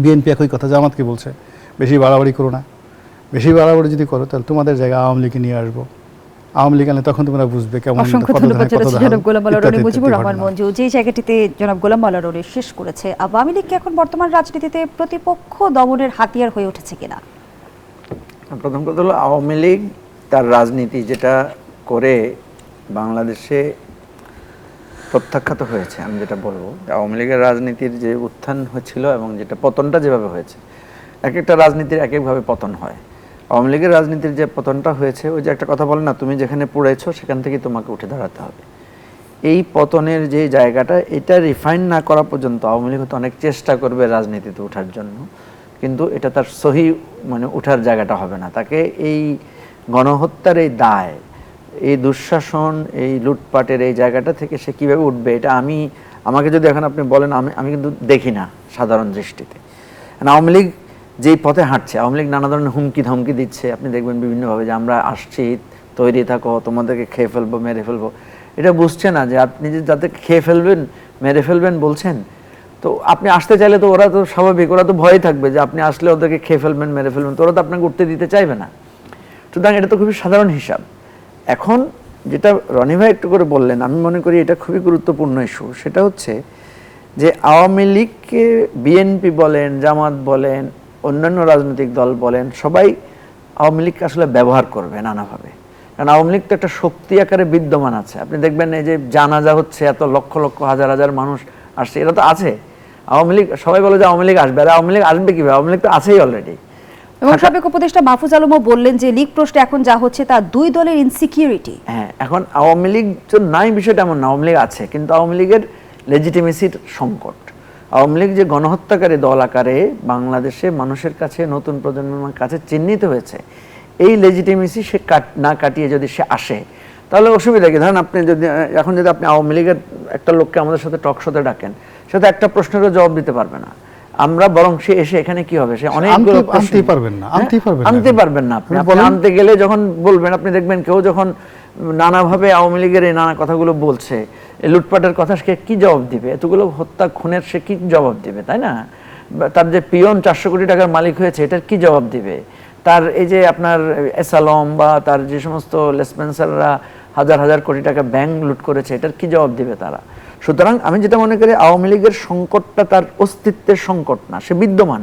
বিএনপি একই কথা জামাতকে বলছে, বেশি বাড়াবাড়ি করো না, বেশি বাড়াবাড়ি যদি করো তাহলে তোমাদের জায়গায় আওয়ামী লীগকে নিয়ে আসবো, আওয়ামী লীগ আনলে তখন তোমরা বুঝবে কেমন।
অসংখ্য ধন্যবাদ জনাব গোলাম মাওলা রনি। মুজিবুর রহমান মঞ্জু যে জায়গাটিতে জনাব গোলাম মাওলা রনি শেষ করেছে, আওয়ামী লীগ কি এখন বর্তমান রাজনীতিতে প্রতিপক্ষ দমনের হাতিয়ার হয়ে উঠেছে কিনা?
প্রথম কথা হলো আওয়ামী লীগ তার রাজনীতি যেটা করে বাংলাদেশে প্রত্যাখ্যাত হয়েছে। আমি যেটা বলবো, আওয়ামী লীগের রাজনীতির যে উত্থান হয়েছিল এবং যেটা পতনটা যেভাবে হয়েছে, এক একটা রাজনীতির এক একভাবে পতন হয়। আওয়ামী লীগের রাজনীতির যে পতনটা হয়েছে, ওই যে একটা কথা বলে না, তুমি যেখানে পড়েছো সেখান থেকে তোমাকে উঠে দাঁড়াতে হবে। এই পতনের যে জায়গাটা, এটা রিফাইন না করা পর্যন্ত আওয়ামী লীগ হয়তো অনেক চেষ্টা করবে রাজনীতিতে ওঠার জন্য, কিন্তু এটা তার সহি মানে ওঠার জায়গাটা হবে না। তাকে এই গণহত্যার এই দায়, এই দুঃশাসন, এই লুটপাটের এই জায়গাটা থেকে সে কীভাবে উঠবে, এটা আমাকে যদি এখন আপনি বলেন, আমি কিন্তু দেখি না সাধারণ দৃষ্টিতে। আওয়ামী লীগ যেই পথে হাঁটছে, আওয়ামী লীগ নানা ধরনের হুমকি ধমকি দিচ্ছে, আপনি দেখবেন বিভিন্নভাবে যে আমরা আসছি, তৈরি থাকো, তোমাদেরকে খেয়ে ফেলবো, মেরে ফেলবো। এটা বুঝছে না যে আপনি যে যাতে খেয়ে ফেলবেন, মেরে ফেলবেন বলছেন, তো আপনি আসতে চাইলে তো ওরা তো স্বাভাবিক, ওরা তো ভয় থাকবে যে আপনি আসলে ওদেরকে খেয়ে ফেলবেন, মেরে ফেলবেন, তো ওরা তো আপনাকে উঠতে দিতে চাইবে না। সুতরাং এটা তো খুবই সাধারণ হিসাব। এখন যেটা রনি ভাই একটু করে বললেন, আমি মনে করি এটা খুবই গুরুত্বপূর্ণ ইস্যু। সেটা হচ্ছে যে আওয়ামী লীগকে বিএনপি বলেন, জামাত বলেন, অন্যান্য রাজনৈতিক দল বলেন, সবাই আওয়ামী লীগকে আসলে ব্যবহার করবে নানাভাবে। কারণ আওয়ামী লীগ তো একটা শক্তি আকারে বিদ্যমান আছে। আপনি দেখবেন এই যে জানাজা হচ্ছে, এত লক্ষ লক্ষ হাজার হাজার মানুষ আসছে, এরা তো আছে। আওয়ামী লীগ, সবাই বলে যে আওয়ামী লীগ আসবে, আর আওয়ামী লীগ আসবে কিভাবে? আওয়ামী লীগ তো আছেই অলরেডি।
এবং সাবেক উপদেষ্টা মাহফুজ আলমও বললেন যে লীগ প্রশ্নে এখন যা হচ্ছে তা দুই দলের ইনসিকিউরিটি।
হ্যাঁ, এখন আওয়ামী লীগ তো নাই, বিষয়টা এমন না, আওয়ামী লীগ আছে, কিন্তু আওয়ামী লীগের লেজিটিমেসির সংকট। আওয়ামী লীগ যে গণহত্যাকারী দল আকারে বাংলাদেশে মানুষের কাছে, নতুন প্রজন্মের কাছে চিহ্নিত হয়েছে, এই লেজিটিমেসি সে না কাটিয়ে যদি সে আসে, তাহলে অসুবিধা কি? ধরেন আপনি যদি এখন যদি আপনি আওয়ামী লীগের একটা লোককে আমাদের সাথে টক শোতে ডাকেন, সে তো একটা প্রশ্নেরও জবাব দিতে পারবে না। আমরা বরং সে এসে এখানে কি হবে, সে অনেকগুলো
আনতেই পারবেন না,
আনতে পারবেন না। আপনি আনতে গেলে যখন বলবেন, আপনি দেখবেন কেউ যখন নানাভাবে আওয়ামী লীগের এই নানা কথাগুলো বলছে, এই লুটপাটের কথা, সে কি জবাব দিবে? এতগুলো হত্যা খুনের সে কি জবাব দিবে, তাই না? তার যে পিয়ন 400 কোটি টাকার মালিক হয়েছে, এটার কি জবাব দিবে? তার এই যে আপনার এসালম বা তার যে সমস্ত লেসপেন্সাররা হাজার হাজার কোটি টাকা ব্যাংক লুট করেছে, এটার কি জবাব দিবে তারা? সুতরাং আমি যেটা মনে করি, আওয়ামী লীগের সংকটটা তার অস্তিত্বের সংকট না, সে বিদ্যমান।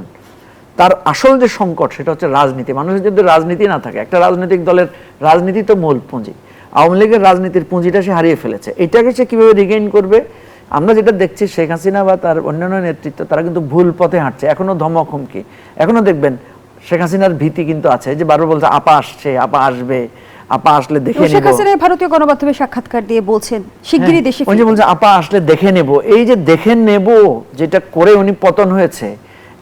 তার আসল যে সংকট সেটা হচ্ছে রাজনীতি। মানুষের যদি রাজনীতি না থাকে, একটা রাজনৈতিক দলের রাজনীতি তো মূল পুঁজি, আওয়ামী লীগের রাজনীতির পুঁজিটা সে হারিয়ে ফেলেছে। এটাকে সে কিভাবে রিগেইন করবে? আমরা যেটা দেখছি, শেখ হাসিনা বা তার অন্যান্য নেতৃত্ব, তারা কিন্তু ভুল পথে হাঁটছে। এখনো ধমক হুমকি, এখনো দেখবেন শেখ হাসিনার ভীতি কিন্তু আছে, যে বারবার বলছে আপা আসছে, আপা আসবে, আপা আসলে দেখে নেব।
শেখ হাসিনা ভারতীয় গণমাধ্যমে সাক্ষাৎকার দিয়ে বলছেন শিগগিরই দেশে
ফিরবে। ওই যে বলছে আপা আসলে দেখে নেব, এই যে দেখে নেব যেটা করে উনি পতন হয়েছে,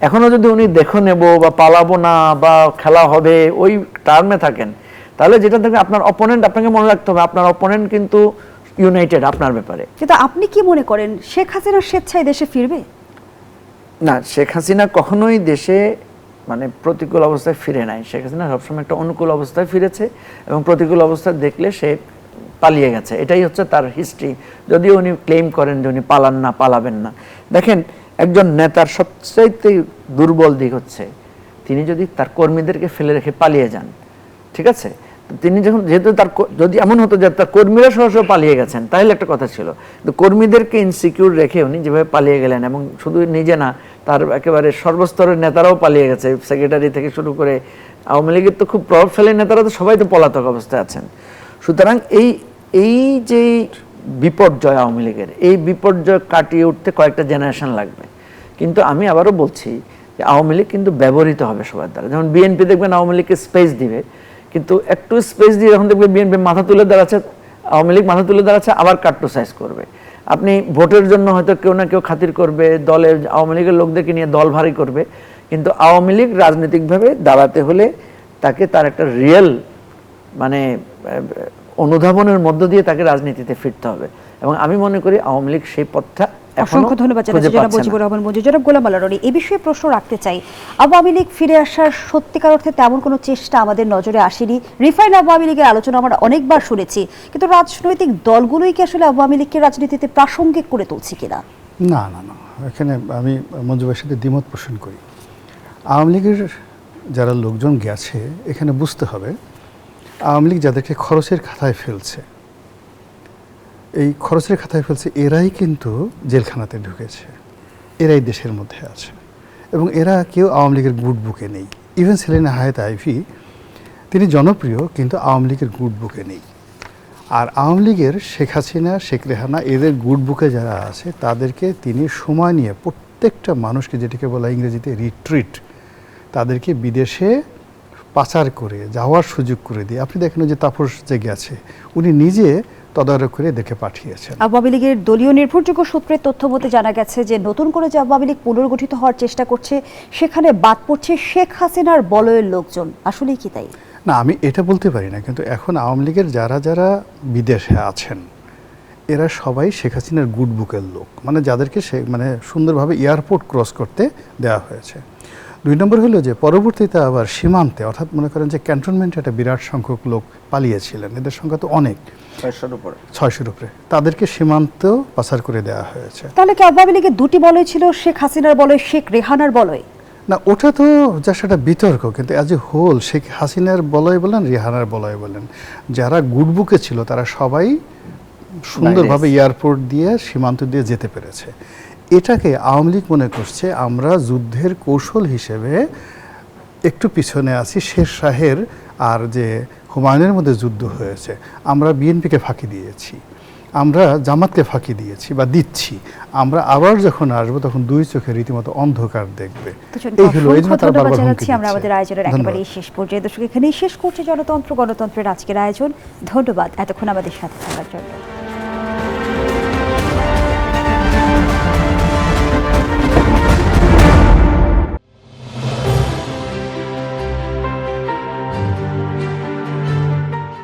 এখনো যদি উনি দেখে নেব বা পালাবো না বা খেলা হবে ওই টার্মে থাকেন, তাহলে যেটা দেখবেন আপনার অপোনেন্ট, আপনাকে মনে রাখতে হবে আপনার অপোনেন্ট কিন্তু ইউনাইটেড আপনার ব্যাপারে।
কিন্তু আপনি কি মনে করেন শেখ হাসিনা স্বেচ্ছায় দেশে ফিরবে?
না, শেখ হাসিনা কখনোই দেশে মানে প্রতিকূল অবস্থায় ফিরে নাই। শেখ হাসিনা সবসময় একটা অনুকূল অবস্থায় ফিরেছে, এবং প্রতিকূল অবস্থা দেখলে সে পালিয়ে গেছে। এটাই হচ্ছে তার হিস্ট্রি। যদিও উনি ক্লেম করেন যে উনি পালান না, পালাবেন না। দেখেন, একজন নেতার সবচাইতে দুর্বল দিক হচ্ছে তিনি যদি তার কর্মীদেরকে ফেলে রেখে পালিয়ে যান, ঠিক আছে? তিনি যখন, যেহেতু তার যদি এমন হতো যে তার কর্মীরা সহ পালিয়ে গেছেন, তাহলে একটা কথা ছিল, কিন্তু কর্মীদেরকে ইনসিকিউর রেখে উনি যেভাবে পালিয়ে গেলেন, এবং শুধু নিজে না, তার একেবারে সর্বস্তরের নেতারাও পালিয়ে গেছে, সেক্রেটারি থেকে শুরু করে আওয়ামী লীগের তো খুব প্রভাবশালী নেতারা তো সবাই তো পলাতক অবস্থায় আছেন। সুতরাং এই যে বিপর্যয় আওয়ামী লীগের, এই বিপর্যয় কাটিয়ে উঠতে কয়েকটা জেনারেশন লাগবে। কিন্তু আমি আবারও বলছি যে আওয়ামী লীগ কিন্তু ব্যবহৃত হবে সবার দ্বারা। যেমন বিএনপি দেখবেন আওয়ামী লীগকে স্পেস দিবে, কিন্তু একটু স্পেস দিয়ে যখন দেখবে বিএনপি মাথা তুলে দাঁড়াচ্ছে, আওয়ামী লীগ মাথা তুলে দাঁড়াচ্ছে, আবার কার্টোসাইজ করবে। আপনি ভোটের জন্য হয়তো কেউ না কেউ খাতির করবে, দলের আওয়ামী লীগের লোকদেরকে নিয়ে দল ভারী করবে, কিন্তু আওয়ামী লীগ রাজনৈতিকভাবে দাঁড়াতে হলে তাকে তার একটা রিয়েল মানে অনুধাবনের মধ্য দিয়ে তাকে রাজনীতিতে ফিরতে হবে। এবং আমি মনে করি আওয়ামী লীগ সেই পথটা এখনো
অসংখ্য ধন্যবাদ
খুঁজে
জানাচ্ছি জনাব
পাচ্ছে না।
মুজিবুর রহমান মঞ্জু। জনাব গোলাম আলা রনি, এই বিষয়ে প্রশ্ন রাখতে চাই, আওয়ামী লীগ ফিরে আসার সত্যিকার অর্থে তেমন কোনো চেষ্টা আমাদের নজরে আসেনি। রিফাইন আওয়ামী লীগের আলোচনা আমরা অনেকবার শুনেছি, কিন্তু রাজনৈতিক দলগুলোই কি আসলে আওয়ামী লীগকে রাজনীতিতে প্রাসঙ্গিক করে তুলছে কিনা?
না না না, এখানে আমি মঞ্জু ভাইয়ের সাথে দ্বিমত পোষণ করি। আওয়ামী লীগের যারা লোকজন গেছে, এখানে বুঝতে হবে আওয়ামী লীগ যাদেরকে খরচের খাতায় ফেলছে, এই খরচের খাতায় ফেলছে এরাই কিন্তু জেলখানাতে ঢুকেছে, এরাই দেশের মধ্যে আছে, এবং এরা কেউ আওয়ামী লীগের গুড বুকে নেই। ইভেন সেলিনা হায়াত আইভি, তিনি জনপ্রিয় কিন্তু আওয়ামী লীগের গুড বুকে নেই। আর আওয়ামী লীগের শেখ হাসিনা, শেখ রেহানা, এদের গুড বুকে যারা আছে তাদেরকে তিনি সময় নিয়ে প্রত্যেকটা মানুষকে, যেটাকে বলা ইংরেজিতে রিট্রিট, তাদেরকে বিদেশে পাচার করে যাওয়ার সুযোগ করে দিয়ে, আপনি দেখেন যে তাপস যে গেছে, উনি নিজে তদারক করে এদেরকে পাঠিয়েছেন।
আওয়ামী লীগের দলীয় নির্ভরযোগ্য সূত্রের তথ্য মতে জানা গেছে যে নতুন করে যে আওয়ামী লীগ পুনর্গঠিত হওয়ার চেষ্টা করছে, সেখানে বাদ পড়ছে শেখ হাসিনার বলয়ের লোকজন। আসলেই কি তাই?
না, আমি এটা বলতে পারি না, কিন্তু এখন আওয়ামী লীগের যারা যারা বিদেশে আছেন এরা সবাই শেখ হাসিনার গুড বুকের লোক, মানে যাদেরকে সে মানে সুন্দরভাবে এয়ারপোর্ট ক্রস করতে দেওয়া হয়েছে। 2 নম্বর হলো যে পরবর্তীতে আবার সীমান্তে, অর্থাৎ মনে করেন যে ক্যান্টনমেন্টে একটা বিরাট সংখ্যক লোক পালিয়েছিলেন, এদের সংখ্যা তো অনেক, 600-র উপরে, তাদেরকে সীমান্তেও পাচার করে দেওয়া হয়েছে।
তাহলে কি আওয়ামী লীগের দুটি বলয় ছিল, শেখ হাসিনার বলয়, শেখ রেহানার বলয়?
না, ওটা তো যা সেটা বিতর্ক, কিন্তু অ্যাজ এ হোল শেখ হাসিনার বলয় বলেন, রেহানার বলয় বলেন, যারা গুড বুকে ছিল তারা সবাই সুন্দরভাবে এয়ারপোর্ট দিয়ে সীমান্ত দিয়ে যেতে পেরেছে। এটাকে আওয়ামী লীগ মনে করছে আমরা যুদ্ধের কৌশল হিসেবে একটু পিছনে আছি, শের শাহের আর যে হুমায়ুনের মধ্যে যুদ্ধ হয়েছে, আমরা বিএনপিকে ফাঁকি দিয়েছি, আমরা জামাতকে ফাঁকি দিয়েছি বা দিচ্ছি, আমরা আবার যখন আসবো তখন 2 চোখে রীতিমতো অন্ধকার দেখবে। এই হলো এই জন্য তারা বারবার হুমকি
আমরা আমাদের
দিচ্ছে।
আয়োজনের একেবারেই শেষ পর্যায়ে দর্শক এখানেই শেষ করছি গণতন্ত্রের আজকের আয়োজন। ধন্যবাদ এতক্ষণ আমাদের সাথে থাকার জন্য।